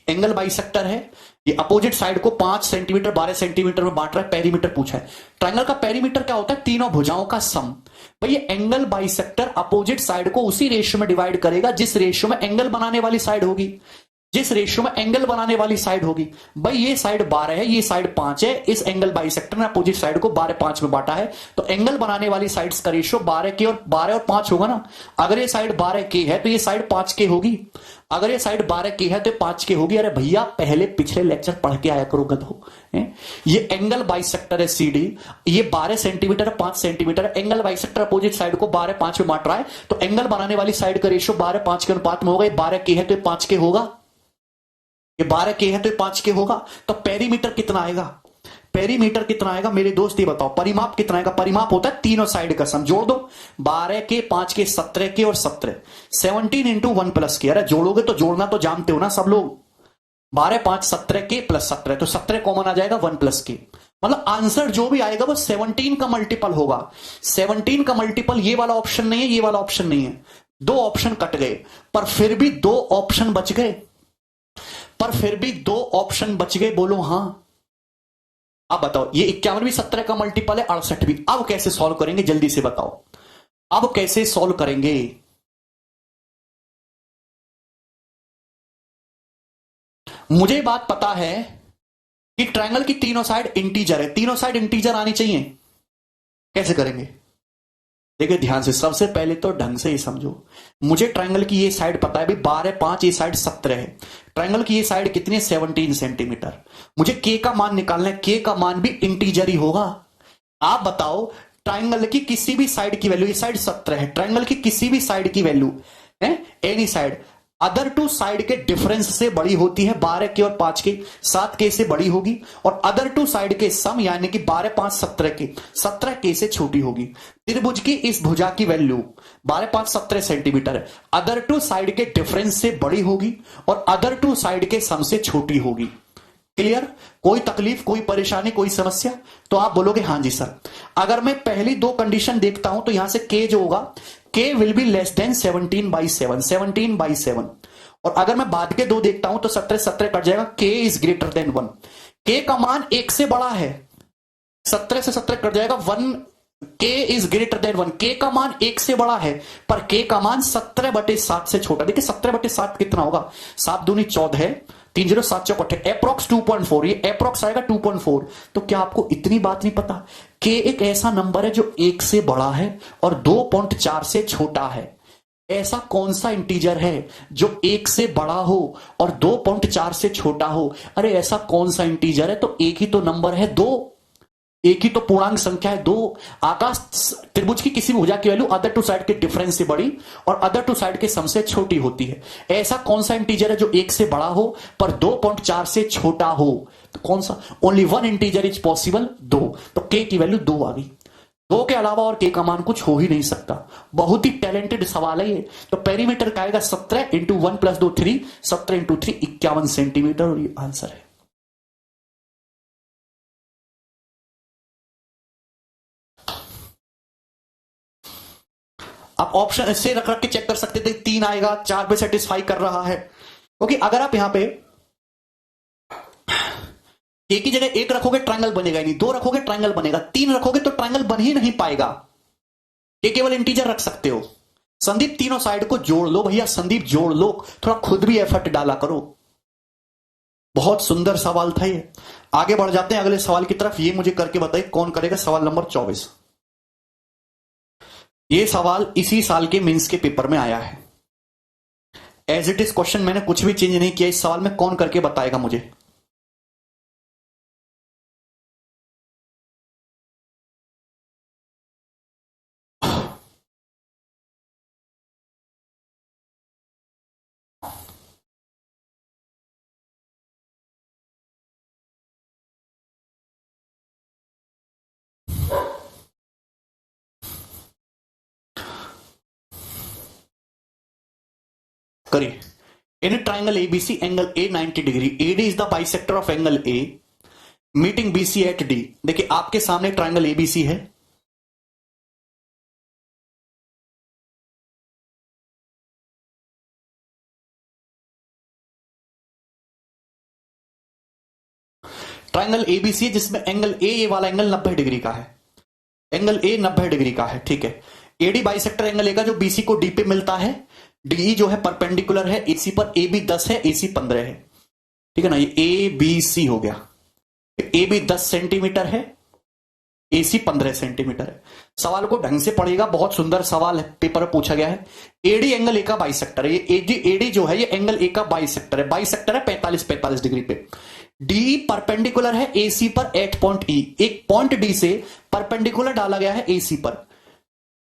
Speaker 1: एंगल बाइसेक्टर है, ये अपोजिट साइड को 5 सेंटीमीटर 12 सेंटीमीटर में बांट रहा है, पेरीमीटर पूछा है। ट्राइंगल का पेरीमीटर क्या होता है? तीनों भुजाओं का सम। भाई ये एंगल बाइसेक्टर अपोजिट साइड को उसी रेशियो में डिवाइड करेगा जिस रेशियो में एंगल बनाने वाली साइड होगी, जिस रेशियो में एंगल बनाने वाली साइड होगी। भाई ये साइड 12 है, ये साइड 5 है, इस एंगल बाइसेक्टर ने अपोजिट साइड को 12 5 में बांटा है, तो एंगल बनाने वाली साइड्स का रेशियो 12 और 5 होगा ना। अगर ये साइड 12 के है तो ये साइड 5 के होगी, अगर ये साइड 12 की है तो 5 के होगी। अरे भैया पहले पिछले लेक्चर पढ़ के आया करो गधो। ये एंगल बाइसेक्टर है सीडी, ये 12 सेंटीमीटर 5 सेंटीमीटर है। एंगल बाइसेक्टर अपोजिट साइड को 12 5 में बांट रहा है, तो एंगल बनाने वाली साइड का रेशियो 12 5 के अनुपात में होगा। ये 12 के है तो 5 के होगा, ये 12 के है तो 5 के होगा। तो पेरीमीटर कितना आएगा? पेरीमीटर कितना आएगा मेरे दोस्त ये बताओ। परिमाप कितना आएगा? परिमाप होता है तीनों साइड का सम। जोड़ दो, 12 के 5 के 17 के और 17 17 इंटू 1 प्लस के। अरे जोड़ोगे तो जोड़ना तो जानते हो ना सब लोग। 12 5 17 के प्लस 17, तो 17 कॉमन आ जाएगा 1 प्लस के। मतलब आंसर जो भी आएगा वो 17 का मल्टीपल होगा। 17 का मल्टीपल ये वाला ऑप्शन नहीं है, ये वाला ऑप्शन नहीं है। 2 ऑप्शन कट गए पर फिर भी 2 ऑप्शन बच गए, पर फिर भी 2 ऑप्शन बच गए। बोलो हां। अब बताओ, ये 51 भी 17 का मल्टीपल है, 68 भी। अब कैसे सॉल्व करेंगे जल्दी से बताओ, अब कैसे सॉल्व करेंगे? मुझे बात पता है कि ट्रायंगल की तीनों साइड इंटीजर है, तीनों साइड इंटीजर आनी चाहिए। कैसे करेंगे? देखिए ध्यान से, सबसे पहले तो ढंग से ही समझो। मुझे ट्रायंगल की ये साइड पता है भाई 12 5, ये साइड 17 है। ट्रायंगल की ये साइड कितनी है? 17 सेंटीमीटर। मुझे के का मान निकालना है, के का मान भी इंटीजर ही होगा। आप बताओ ट्रायंगल की किसी भी साइड की वैल्यू, ये साइड 17 है, ट्रायंगल की किसी भी साइड की वैल्यू है, any side other two side के डिफरेंस से बड़ी होती है। 12 के और 5 के 7 के से बड़ी होगी, और अदर टू साइड के सम यानी कि 12 5 17 के 17 के से छोटी होगी। त्रिभुज की इस भुजा की वैल्यू 12 5 17 सेंटीमीटर है, अदर टू साइड के डिफरेंस से बड़ी होगी और अदर टू साइड के सम से छोटी होगी। क्लियर? कोई तकलीफ, कोई परेशानी, कोई समस्या? तो आप बोलोगे हां जी सर। अगर मैं पहली 2 कंडीशन देखता हूं तो यहां से के जो होगा, के विल बी लेस देन 17/7, 17/7। और अगर मैं बाद के 2 देखता हूं तो 17 17 कट जाएगा, के इज ग्रेटर देन 1। के का मान 1 से बड़ा है, 17 से 17 कट जाएगा 1। के इज ग्रेटर देन 1, के का मान 1 से बड़ा है, पर के का मान 17/7 से छोटा। देखिए 17/7 कितना होगा? 7 दूनी 14, 3 0 7 चौक एप्रोक्स 2.4, ये एप्रोक्स आएगा 2.4। तो क्या आपको इतनी बात नहीं पता? के एक ऐसा नंबर है जो 1 से बड़ा है और 2.4 से छोटा है। ऐसा कौन सा इंटीजर है जो 1 से बड़ा हो और 2.4 से छोटा हो? अरे ऐसा कौन सा इंटीजर है? तो एक ही तो नंबर है 2, एक ही तो पूर्णांक संख्या है 2। आकाश त्रिभुज की किसी भी भुजा की वैल्यू अदर टू साइड के डिफरेंस से बड़ी और अदर टू साइड के सम से छोटी होती है। ऐसा कौन सा इंटीजर है जो 1 से बड़ा हो पर 2.4 से छोटा हो? तो कौन सा? Only one integer is possible, 2। तो के की वैल्यू 2 आ गई। 2 के अलावा और के का मान कुछ हो ही नहीं सकता। बहुत ही टैलेंटेड सवाल है ये। तो पेरीमीटर का आएगा 17 इंटू 1 + 2 3, 17 इंटू 3 51 सेंटीमीटर, और ये आंसर है। आप ऑप्शन ऐसे रख रख के चेक कर सकते थे, 3 आएगा, 4 पे सेटिस्फाई कर रहा है। ओके, अगर आप यहां पे एक ही जगह 1 रखोगे ट्रायंगल बनेगा ही नहीं, 2 रखोगे ट्रायंगल बनेगा, 3 रखोगे तो ट्रायंगल बन ही नहीं पाएगा। ये केवल इंटीजर रख सकते हो। संदीप तीनों साइड को जोड़ लो भैया, संदीप जोड़ लो, थोड़ा खुद भी एफर्ट डाला करो। बहुत सुंदर सवाल था ये। आगे बढ़ जाते हैं अगले सवाल की तरफ। ये मुझे करके बताइए कौन करेगा सवाल नंबर 24। ये सवाल इसी साल के मेंस के पेपर में आया है। एज इट इज क्वेश्चन, मैंने कुछ भी चेंज नहीं किया इस सवाल में। कौन करके बताएगा मुझे? करिए। In triangle ABC angle A 90 degree, AD is the bisector of angle A meeting BC at D. देखिए आपके सामने ट्राइंगल एबीसी है, ट्राइंगल एबीसी जिसमें एंगल ए वाला एंगल 90 डिग्री का है, एंगल ए 90 डिग्री का है, ठीक है। एडी बाइसेक्टर एंगल ए का जो बीसी को डी पे मिलता है, डी जो है परपेंडिकुलर है एसी पर, ए बी 10 है एसी 15 है, ठीक है ना। ये ए बी सी हो गया। ए बी 10 सेंटीमीटर है, एसी 15 सेंटीमीटर है। सवाल को ढंग से पढ़ेगा, बहुत सुंदर सवाल है, पेपर में पूछा गया है। एडी एंगल ए का बाइसेक्टर है, ये एडी जो है ये एंगल ए का बाइसेक्टर है, बाइसेक्टर है 45 डिग्री पे। डी परपेंडिकुलर है एसी पर एट पॉइंट ई, एक पॉइंट डी से परपेंडिकुलर डाला गया है एसी पर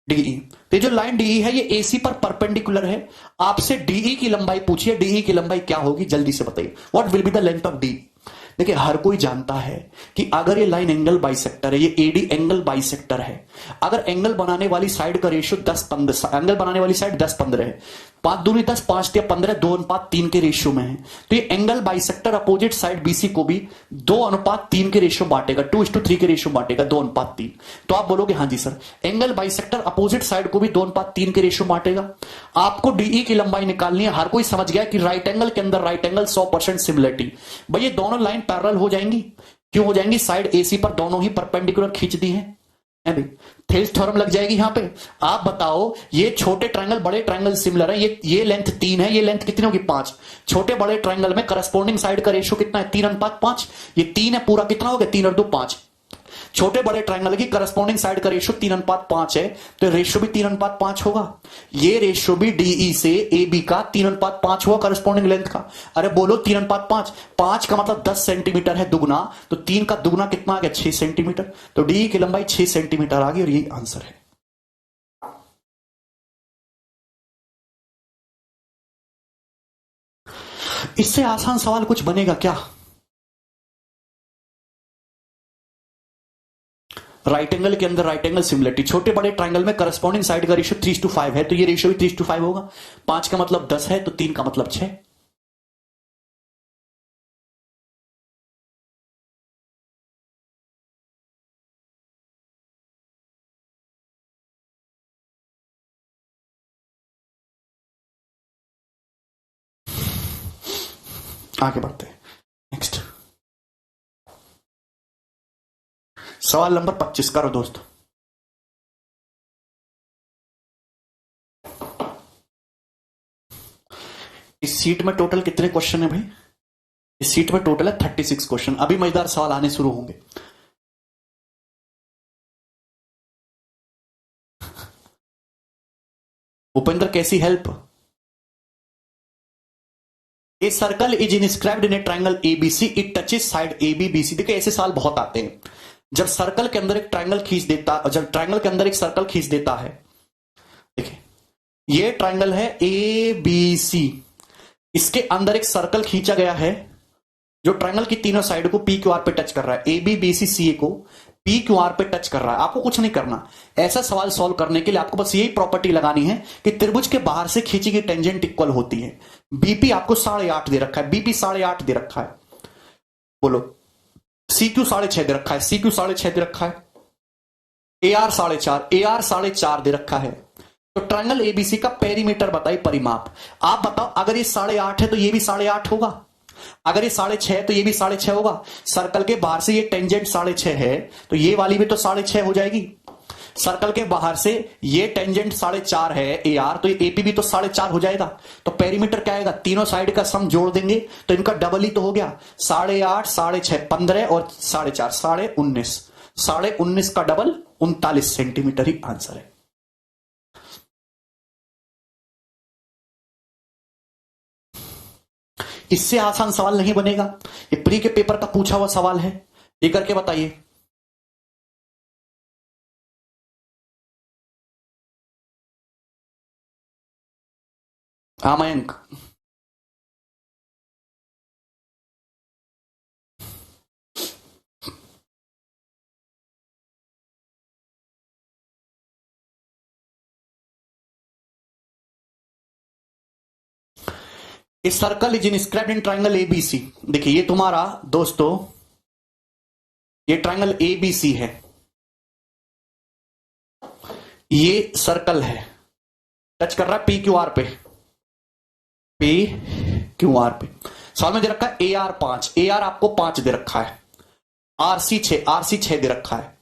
Speaker 1: डीई। तो जो लाइन डीई है ये एसी पर परपेंडिकुलर है। आपसे डीई की लंबाई पूछिए, डीई की लंबाई क्या होगी जल्दी से बताइए। What will be the length of D? देखिए हर कोई जानता है कि अगर ये लाइन एंगल बाइसेक्टर है, ये एडी एंगल बाइसेक्टर है, अगर एंगल बनाने वाली साइड का रेशियो 10-15, एंगल बनाने वाली साइड 10-15 है, 5 दूनी 10, 5 या 15, 2:3 के रेशियो में है, तो ये angle bisector opposite side BC को भी 2:3 के रेशियो बांटेगा, 2:3 के रेशियो बांटेगा, 2:3। तो आप बोलोगे हाँ जी sir, angle bisector opposite side को भी 2:3 के रेशियो बांटेगा। आपको डीई की लंबाई निकालनी है। हर कोई समझ गया कि राइट एंगल के अंदर राइट एंगल 100% सिमिलरिटी। भाई ये दोनों लाइन पैरेलल हो जाएंगी। क्यों हो जाएंगी? साइड एसी पर दोनों ही परपेंडिकुलर खींच दी है। थेल्स थ्योरम लग जाएगी यहां पे। आप बताओ, ये छोटे ट्रायंगल बड़े ट्रायंगल सिमिलर है, ये लेंथ 3 है, ये लेंथ कितनी होगी 5। छोटे बड़े ट्रायंगल में करस्पॉन्डिंग साइड का रेशियो कितना है? 3:5। ये 3 है पूरा, कितना हो गया? 3 और 2 5। छोटे बड़े ट्रायंगल की करस्पॉन्डिंग साइड का रेशियो 3:5 है, तो रेशियो भी 3:5 होगा। ये रेशियो भी डीई से ए बी का 3:5 हुआ करस्पॉन्डिंग लेंथ का। अरे बोलो 3:5, 5 का मतलब 10 सेंटीमीटर है दुगना, तो 3 का दुगना कितना आ गया? 6 सेंटीमीटर। तो डीई की लंबाई 6 सेंटीमीटर आ गई और यही आंसर है। इससे आसान सवाल कुछ बनेगा क्या? राइट एंगल के अंदर राइट एंगल सिमिलरिटी, छोटे बड़े ट्रायंगल में करस्पॉन्डिंग साइड का रेशियो 3:5 है, तो ये रेशियो भी 3:5 होगा। 5 का मतलब 10 है, तो 3 का मतलब 6। आगे बढ़ते हैं। नेक्स्ट सवाल नंबर 25 करो दोस्तों। इस सीट में टोटल कितने क्वेश्चन है भाई? इस सीट में टोटल है 36 क्वेश्चन। अभी मजेदार सवाल आने शुरू होंगे। उपेंद्र कैसी help? A circle is inscribed in a triangle ABC, it touches side A B B C. देखिए ऐसे सवाल बहुत आते हैं। जब सर्कल के अंदर एक ट्रायंगल खींच देता, जब ट्रायंगल के अंदर एक सर्कल खींच देता है, देखिए ये ट्रायंगल है ए बी सी, इसके अंदर एक सर्कल खींचा गया है जो ट्रायंगल की तीनों साइड को पी क्यू आर पे टच कर रहा है। ए बी बी सी सी ए को पी क्यू आर पे टच कर रहा है। आपको कुछ नहीं करना। ऐसा सवाल सॉल्व करने के लिए आपको बस यही प्रॉपर्टी लगानी है कि त्रिभुज के बाहर से खींची गई टेंजेंट इक्वल होती है। बीपी आपको 8.5 दे रखा है, बीपी 8.5 दे रखा है, बोलो सी क्यू 6.5 दे रखा है, सी क्यू 6.5 दे रखा है, ए आर 4.5, ए आर 4.5 दे रखा है। तो ट्रायंगल एबीसी का पेरीमीटर बताइए, परिमाप। आप बताओ, अगर ये 8.5 है तो ये भी 8.5 होगा, अगर ये 6.5 है तो ये भी 6.5 होगा। सर्कल के बाहर से ये टेंजेंट 6.5 है, तो ये वाली भी तो 6.5 हो जाएगी। सर्कल के बाहर से ये टेंजेंट 4.5 है ए आर, तो ये एपी भी तो 4.5 हो जाएगा। तो पेरीमीटर क्या आएगा, तीनों साइड का सम जोड़ देंगे तो इनका डबल ही तो हो गया, 8.5 6.5 15 और 4.5 19.5, 19.5 का डबल 39 सेंटीमीटर ही आंसर है। इससे आसान सवाल नहीं बनेगा, ये प्री के पेपर का पूछा हुआ सवाल है, ये करके बताइए। हाँ मयंक, इस circle is inscribed in triangle ABC. देखिए ये तुम्हारा दोस्तों, ये ट्राइंगल एबीसी है, ये सर्कल है, टच कर रहा है पी क्यू आर पे, पी क्यू आर पे। सवाल में दे रखा है ए आर 5, ए आर आपको 5 दे रखा है, आरसी 6, आरसी 6 दे रखा है,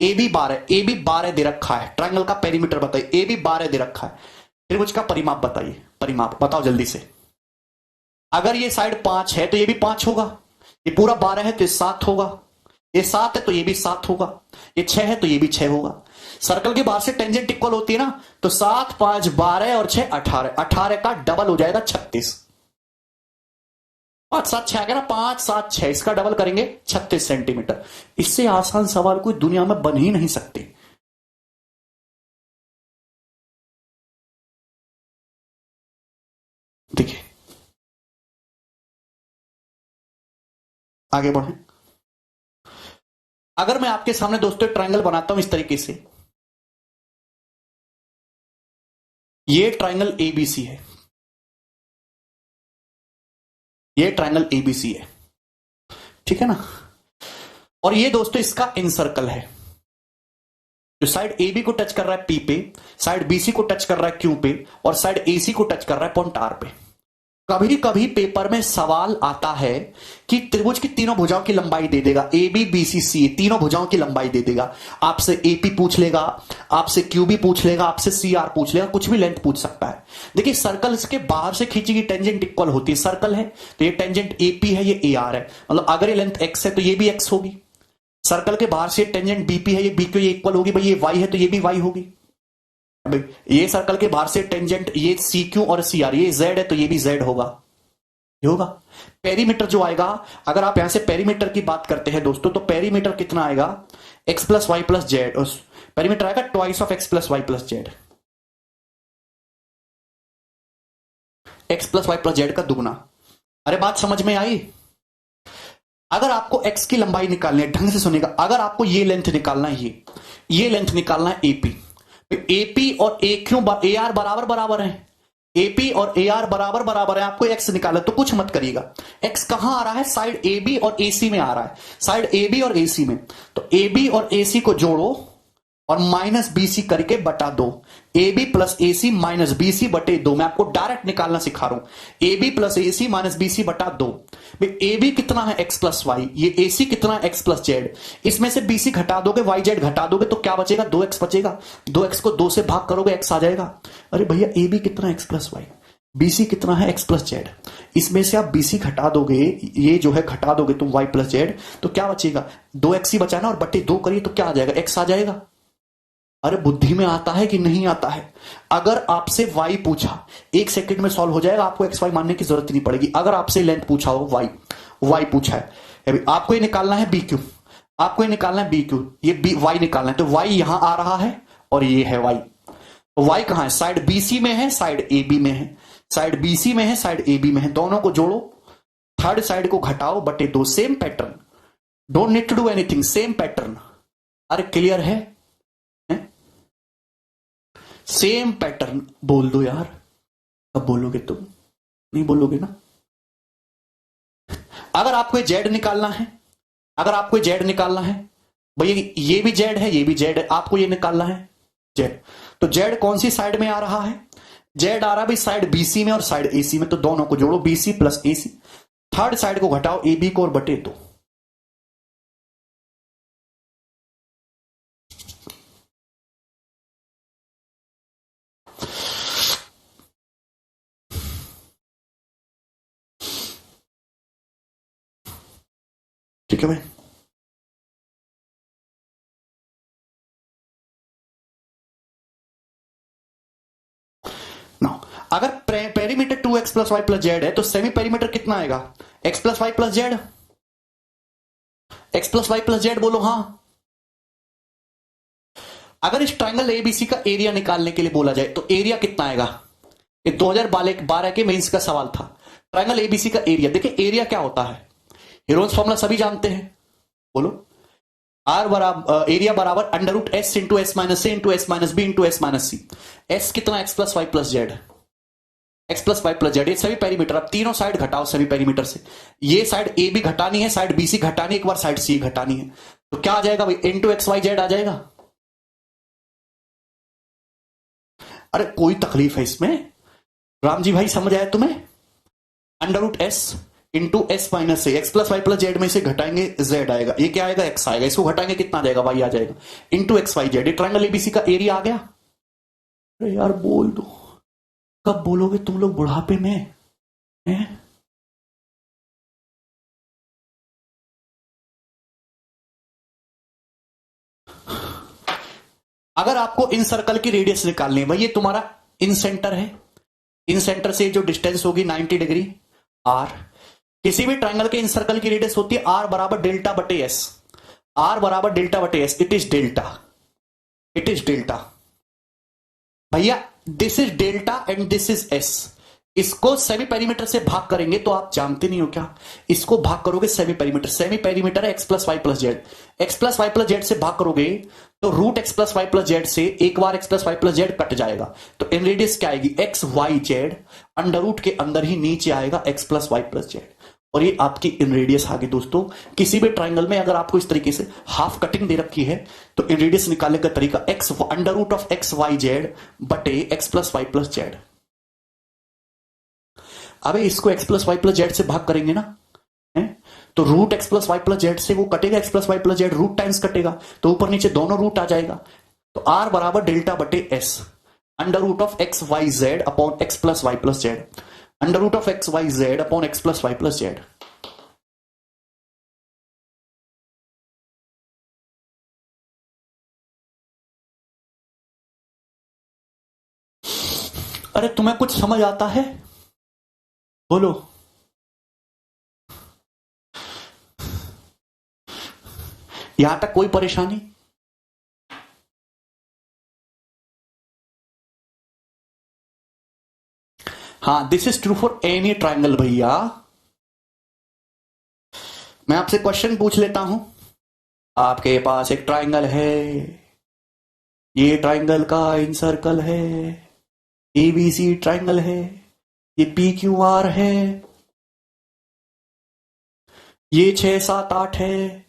Speaker 1: ए बी 12, ए बी 12 दे रखा है। ट्राइंगल का पेरीमीटर बताइए, ए बी 12 दे रखा है। त्रिभुज का परिमाप बताइए, परिमाप बताओ जल्दी से। अगर ये साइड 5 है तो ये भी 5 होगा, ये पूरा 12 है तो ये 7 होगा, ये 7 है तो ये भी 7 होगा, ये 6 है तो ये भी 6 होगा। सर्कल के बाहर से टेंजेंट इक्वल होती है ना, तो 7 5 12 और 6 18, 18 का डबल हो जाएगा 36। 5 7 6 आ गया ना, 5 7 6, इसका डबल करेंगे 36 सेंटीमीटर। इससे आसान सवाल कोई दुनिया में बन ही नहीं सकते। देखिए आगे बढ़े, अगर मैं आपके सामने दोस्तों ट्रायंगल बनाता हूं इस तरीके से, ये ट्रायंगल एबीसी है, ये ट्रायंगल एबीसी है, ठीक है ना। और ये दोस्तों इसका इन सर्कल है, जो साइड ए बी को टच कर रहा है पी पे, साइड बीसी को टच कर रहा है क्यू पे, और साइड एसी को टच कर रहा है पॉइंट आर पे। कभी कभी पेपर में सवाल आता है कि त्रिभुज की तीनों भुजाओं की लंबाई दे देगा, ए बी बी सी सी, तीनों भुजाओं की लंबाई दे देगा। आपसे एपी पूछ लेगा, आपसे क्यूबी पूछ लेगा, आपसे सी आर पूछ लेगा, कुछ भी लेंथ पूछ सकता है। देखिए सर्कल इसके बाहर से खींची गई टेंजेंट इक्वल होती है, सर्कल है तो ये टेंजेंट एपी है, ये ए आर है, मतलब अगर ये लेंथ एक्स है तो ये भी एक्स होगी। सर्कल के बाहर से टेंजेंट बीपी है, ये बी क्यू, ये इक्वल होगी, भाई ये वाई है तो ये भी वाई होगी। ये सर्कल के बाहर से टेंजेंट ये सी क्यू और सी आर, ये जेड है तो ये भी जेड होगा, ये होगा। पेरीमीटर जो आएगा, अगर आप यहां से पेरीमीटर की बात करते हैं दोस्तों, तो पेरीमीटर कितना आएगा, X plus Y plus Z, perimeter आएगा twice of X plus Y plus Z, X plus Y plus Z का दुगुना। अरे बात समझ में आई। अगर आपको एक्स की लंबाई निकालनी है, ढंग से सुनेगा, अगर आपको ये लेंथ निकालना है, ये लेंथ निकालना है एपी, एपी और ए क्यू ए आर बराबर बराबर है, एपी और ए आर बराबर बराबर है, आपको एक्स निकालना तो कुछ मत करिएगा। एक्स कहां आ रहा है, साइड ए बी और एसी में आ रहा है, साइड ए बी और एसी में, तो ए बी और एसी को जोड़ो और माइनस बीसी करके बटा दो, A B plus A C minus BC बटे 2। मैं आपको डायरेक्ट निकालना सिखा रहा हूं, A B plus A C minus BC बटा 2। ए बी कितना है एक्स प्लस वाई, ये ए सी कितना है एक्स प्लस जेड, इसमें से बीसी घटा दोगे, वाई जेड घटा दोगे तो क्या बचेगा, 2x बचेगा, 2x को 2 से भाग करोगे एक्स आ जाएगा। अरे भैया ए बी कितना है एक्स प्लस वाई, बीसी कितना है एक्स प्लस जेड, इसमें से आप बीसी घटा दोगे, ये जो है घटा दोगे तुम वाई प्लस जेड, तो क्या बचेगा, 2x ही बचा ना, और बटे 2 करिए तो क्या आ जाएगा, एक्स आ जाएगा। अरे बुद्धि में आता है कि नहीं आता है। अगर आपसे y पूछा, 1 सेकंड में सॉल्व हो जाएगा, आपको एक्स वाई मानने की जरूरत नहीं पड़ेगी। अगर आपसे लेंथ पूछा हो y पूछा है, अभी आपको ये निकालना है बी क्यू, आपको ये निकालना है बी क्यू, ये बी वाई निकालना है, तो y यहां आ रहा है और ये है y। तो y कहां है, साइड बीसी में है, साइड ए बी में है, साइड बीसी में है, साइड ए बी में है, दोनों को जोड़ो, थर्ड साइड को घटाओ बटे 2, same pattern, don't need to do anything, same pattern. अरे क्लियर है, सेम पैटर्न। बोल दो यार, अब बोलोगे तुम, नहीं बोलोगे ना। अगर आपको जेड निकालना है, अगर आपको जेड निकालना है, भैया ये भी जेड है, ये भी जेड है, आपको ये निकालना है जेड, तो जेड कौन सी साइड में आ रहा है, जेड आ रहा है भाई साइड बीसी में और साइड एसी में, तो दोनों को जोड़ो, BC plus AC, third side को घटाओ, ए बी को और बटे 2। ठीक है भाई। नाउ अगर perimeter 2x plus Y plus Z है तो सेमी पेरीमीटर कितना आएगा? x plus Y plus Z. x plus Y plus Z बोलो हाँ। अगर इस ट्राइंगल एबीसी का एरिया निकालने के लिए बोला जाए तो एरिया कितना आएगा? ये 2012 के मेंस का सवाल था। ट्राइंगल एबीसी का एरिया, देखिए एरिया क्या होता है, हीरोज फॉर्मूला सभी जानते हैं, बोलो। आर बराबर एरिया बराबर under root S into S minus A into S minus B into S minus C. S कितना? X plus Y plus Z. X plus Y plus Z, ये सभी पेरीमीटर। अब तीनों साइड घटाओ सभी पेरीमीटर से। ये साइड ए भी घटानी है, साइड बी सी घटानी है, एक बार साइड सी घटानी है, तो क्या आ जाएगा भाई? इंटू एक्स वाई जेड आ जाएगा। अरे कोई तकलीफ है इसमें? राम जी भाई समझ आया तुम्हें? Under root S into S minus A, X plus Y plus Z में से घटाएंगे जेड आएगा, ये क्या आएगा? एक्स आएगा, इसको घटाएंगे कितना आ जाएगा? वाई आ जाएगा, इंटू एक्स वाई जेड। ये ट्राइंगल एबीसी का एरिया आ गया। अरे यार बोल दो, कब बोलोगे तुम लोग बुढ़ापे में हैं? अगर आपको इन सर्कल की रेडियस निकालनी है भाई, ये तुम्हारा इन सेंटर है, इन सेंटर से जो डिस्टेंस होगी 90 डिग्री आर। किसी भी ट्राइंगल के इन सर्कल की रेडियस होती है आर बराबर डेल्टा बटे एस। आर बराबर डेल्टा बटे S, it is delta, it is delta भैया। This is delta and this is S. इसको सेमी पेरीमीटर से भाग करेंगे तो आप जानते नहीं हो क्या, इसको भाग करोगे सेमी पेरीमीटर। सेमी पेरीमीटर है X plus Y plus Z. X plus Y plus Z से भाग करोगे तो root X plus Y plus Z से एक बार X plus Y plus Z cut जाएगा, तो इन रेडियस क्या आएगी? X Y Z, under root के अंदर ही नीचे आएगा X plus Y plus Z, और ये आपकी इन रेडियस आ गई दोस्तों। किसी भी ट्राइंगल में अगर आपको इस तरीके से हाफ कटिंग दे रखी है तो इन रेडियस निकालने का तरीका X under root of X Y Z बटे X plus Y plus Z. अबे इसको X plus Y plus Z से भाग करेंगे ना, है? तो root X plus Y plus Z से वो कटेगा, X plus Y plus Z root times कटेगा, तो ऊपर नीचे दोनों रूट आ जाएगा। तो आर बराबर डेल्टा बटे S, under root of X Y Z upon X plus Y plus Z, under root of X Y Z upon X plus Y plus Z. अरे तुम्हें कुछ समझ आता है? बोलो। यहां तक कोई परेशानी? हाँ, this is true for any triangle भैया। मैं आपसे क्वेश्चन पूछ लेता हूं। आपके पास एक ट्राइंगल है, ये ट्राइंगल का इन सर्कल है, एबीसी ट्राइंगल है, ये पी क्यू आर है, ये 6 7 8 है,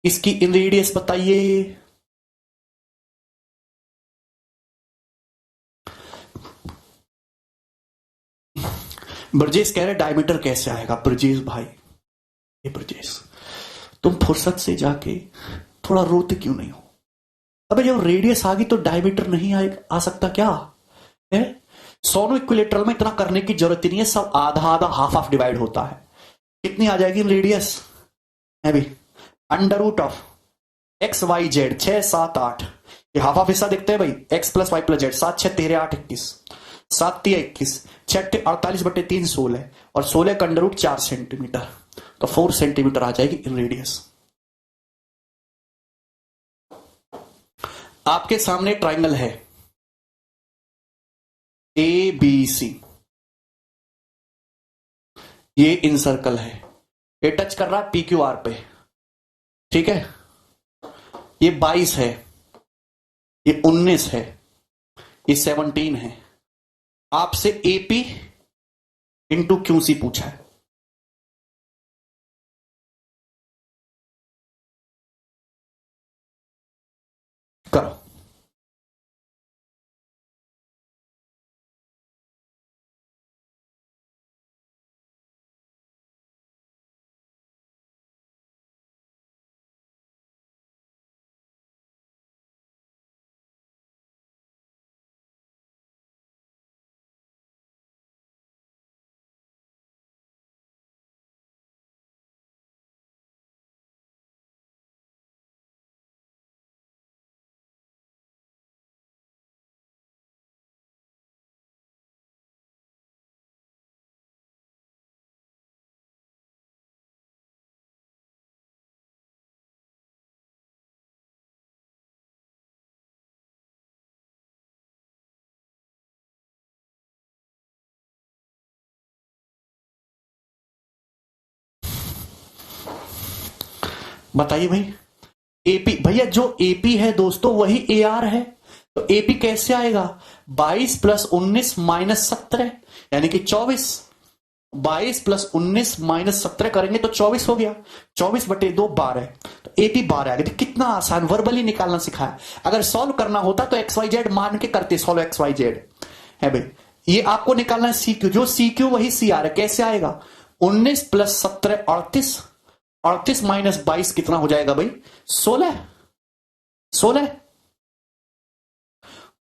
Speaker 1: इसकी इन रेडियस बताइए। ब्रजेश कह रहे डायमीटर कैसे आएगा? ब्रजेश भाई, ये ब्रजेश तुम फुर्सत से जाके थोड़ा रोते क्यों नहीं हो? अबे जब रेडियस आ गई तो डायमीटर नहीं आ सकता क्या है? सोनो इक्विलेटरल में इतना करने की जरूरत ही नहीं है, सब आधा आधा हाफ हाफ डिवाइड होता है। कितनी आ जाएगी रेडियस? है भी under root of X Y Z 6 7 8, ये हाफ हाफ हिस्सा देखते हैं भाई, X plus Y plus Z, 7 6 13 8 21, 7 3 21, 6 48 बटे 3 16, और 16 का अंडर रूट 4 सेंटीमीटर, तो 4 सेंटीमीटर आ जाएगी इन रेडियस। आपके सामने ट्राइंगल है ए बी सी, ये इन सर्कल है, ये टच कर रहा है पी क्यू आर पे, ठीक है? ये 22 है, ये 19 है, ये 17 है। आपसे एपी इंटू क्यूसी पूछा है, करो। बताइए भाई। एपी भैया जो एपी है दोस्तों वही एआर है, तो एपी कैसे आएगा? 22 प्लस 19 माइनस 17 यानी कि 24। 22 प्लस 19 माइनस 17 करेंगे तो 24 हो गया। 24 बटे 2 12, तो एपी 12 आ गया। कितना आसान, वर्बली निकालना सिखाया। अगर सॉल्व करना होता तो एक्स वाई जेड मान के करते, सॉल्व एक्स वाई जेड है भाई। ये आपको निकालना है सी क्यू, जो सी क्यू वही सी आर है। कैसे आएगा? 19 प्लस 17 38, 38 माइनस 22 कितना हो जाएगा भाई? 16। 16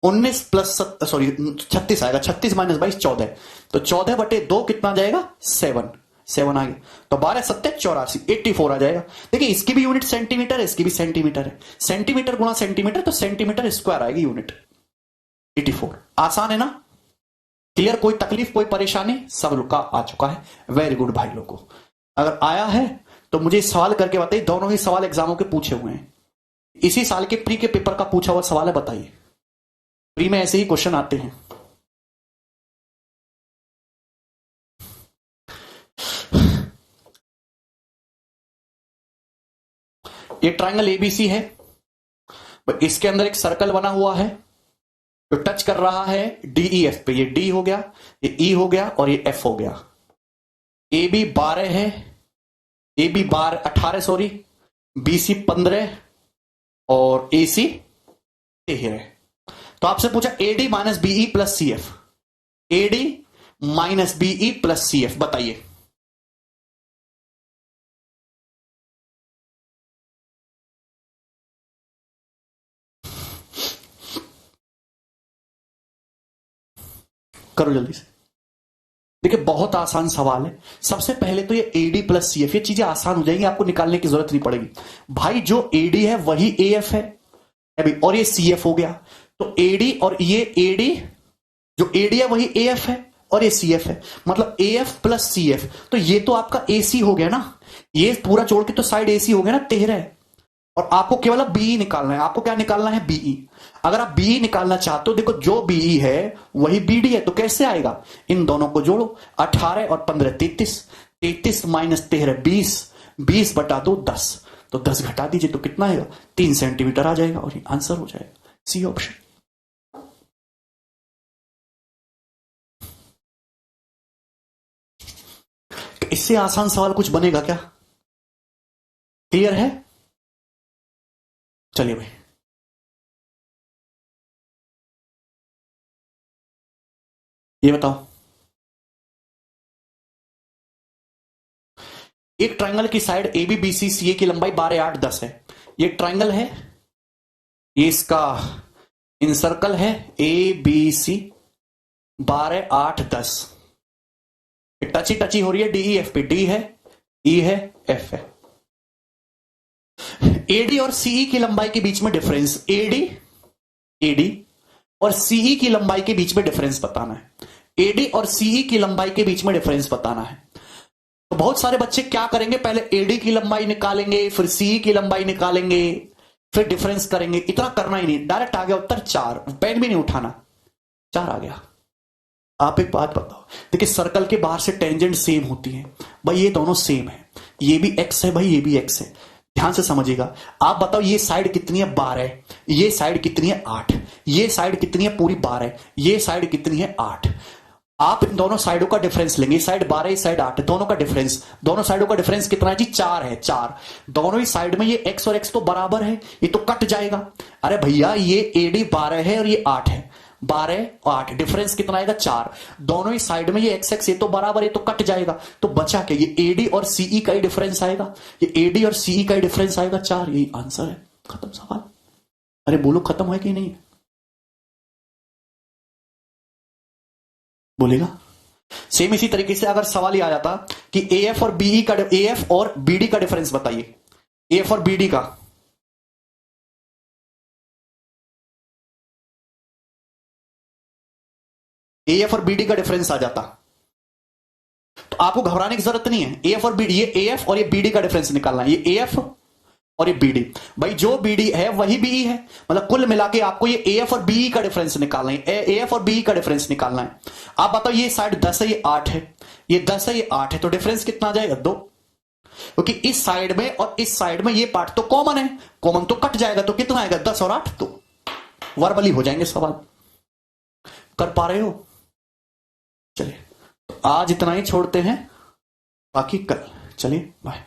Speaker 1: 19 प्लस 36 आएगा। 36 माइनस 22 14, तो 14 बटे 2 कितना जाएगा? 7। 7 आ गया, तो 12 7 84, 84 आ जाएगा। देखिए इसकी भी यूनिट सेंटीमीटर है, इसकी भी सेंटीमीटर है। सेंटीमीटर गुणा सेंटीमीटर, तो सेंटीमीटर स्क्वायर आएगी यूनिट। 84 आसान है ना? क्लियर? कोई तकलीफ कोई परेशानी? सब लोग का आ चुका है। वेरी गुड भाई लोगों को। अगर आया है तो मुझे सवाल करके बताइए। दोनों ही सवाल एग्जामों के पूछे हुए हैं, इसी साल के प्री के पेपर का पूछा हुआ सवाल है। बताइए, प्री में ऐसे ही क्वेश्चन आते हैं। ये ट्रायंगल एबीसी है, इसके अंदर एक सर्कल बना हुआ है जो टच कर रहा है डीईएफ पे। ये डी हो गया, ये ई हो गया और ये एफ हो गया। ए बी 12 है, ए बी 18 सॉरी, बीसी 15 और ए सी 13। तो आपसे पूछा AD minus BE plus C F, AD minus BE plus C F, बताइए। करो जल्दी से। देखिए बहुत आसान सवाल है। सबसे पहले तो ये एडी प्लस सी एफ, ये चीजें आसान हो जाएंगी, आपको निकालने की जरूरत नहीं पड़ेगी भाई। जो एडी है वही ए एफ है अभी, और ये सी एफ हो गया। तो एडी और ये एडी, जो एडी है वही ए एफ है और ये सी एफ है, मतलब A F plus C F. तो ये तो आपका ए सी हो गया ना, ये पूरा जोड़ के तो साइड ए सी हो गया ना 13। और आपको केवल अब बीई निकालना है। आपको क्या निकालना है? बीई। अगर आप बीई निकालना चाहते हो, देखो जो बीई है वही बीडी है, तो कैसे आएगा? इन दोनों को जोड़ो, 18 और 15 33, 33 माइनस 13 20, 20 बटा 2 10, तो 10 घटा दीजिए तो कितना आएगा? 3 सेंटीमीटर आ जाएगा और ये आंसर हो जाएगा, सी ऑप्शन। इससे आसान सवाल कुछ बनेगा क्या? क्लियर है? चलिए भाई, ये बताओ। एक ट्रायंगल की side A B B C C A की लंबाई 12 8 10 है। ये ट्रायंगल है, ये इसका इन सर्कल है ए बी सी 12 8 10, टची टची हो रही है डीई एफ पे। डी है, ई है, एफ है। एडी और सीई की लंबाई के बीच में डिफरेंस, एडी एडी और सीई की लंबाई के बीच में डिफरेंस बताना है। एडी और सीई की लंबाई के बीच में डिफरेंस बताना है। तो बहुत सारे बच्चे क्या करेंगे, पहले एडी की लंबाई निकालेंगे, फिर सीई की लंबाई निकालेंगे, फिर डिफरेंस करेंगे। इतना करना ही नहीं, डायरेक्ट आ गया उत्तर 4, पेन भी नहीं उठाना, 4 आ गया। आप एक बात बताओ, देखिए सर्कल के बाहर से टेंजेंट सेम होती है भाई, ये दोनों सेम है। ये भी एक्स है भाई, ये भी एक्स है, ध्यान से समझिएगा। आप बताओ ये साइड कितनी है? 12। ये साइड कितनी है? 8। ये साइड कितनी है? पूरी 12। ये साइड कितनी है? 8। आप इन दोनों साइडों का डिफरेंस लेंगे, साइड 12 ये साइड 8, दोनों का डिफरेंस, दोनों साइडों का डिफरेंस कितना है जी? 4 है। 4 दोनों ही साइड में, ये x और x तो बराबर है, ये तो कट जाएगा। अरे भैया ये एडी 12 है और ये 8 है, 12 8, डिफरेंस कितना आएगा? 4। दोनों ही साइड में ये x ये तो बराबर है, तो कट जाएगा, तो बचा क्या? ये एडी और सीई का ही डिफरेंस आएगा, ये एडी और सीई का ही डिफरेंस आएगा 4। यही आंसर है, खत्म सवाल। अरे बोलो खत्म है कि नहीं? बोलेगा। सेम इसी तरीके से अगर सवाल ही आ जाता कि एएफ और बीई का, एएफ और बीडी का डिफरेंस बताइए, एएफ और बीडी का, एएफ और बीडी का डिफरेंस आ जाता, तो आपको घबराने की जरूरत नहीं है। एएफ और बीडी, ये एएफ और ये बीडी का डिफरेंस निकालना है, ये एएफ और ये बीडी। भाई जो बीडी है वही बीई है, मतलब कुल मिला के आपको ये एएफ और बीई का डिफरेंस निकालना है, एएफ और बीई का डिफरेंस निकालना है। आप बताओ ये साइड 10 है, ये 8 है, ये 10 है, ये 8 है, तो डिफरेंस कितना आ जाएगा? 2। क्योंकि इस साइड में और इस साइड में ये पार्ट तो कॉमन है, कॉमन तो कट जाएगा, तो कितना आएगा 10 और 8, तो वर्बली हो जाएंगे सवाल। कर पा रहे हो? चलिए तो आज इतना ही छोड़ते हैं, बाकी कल। चलिए बाय।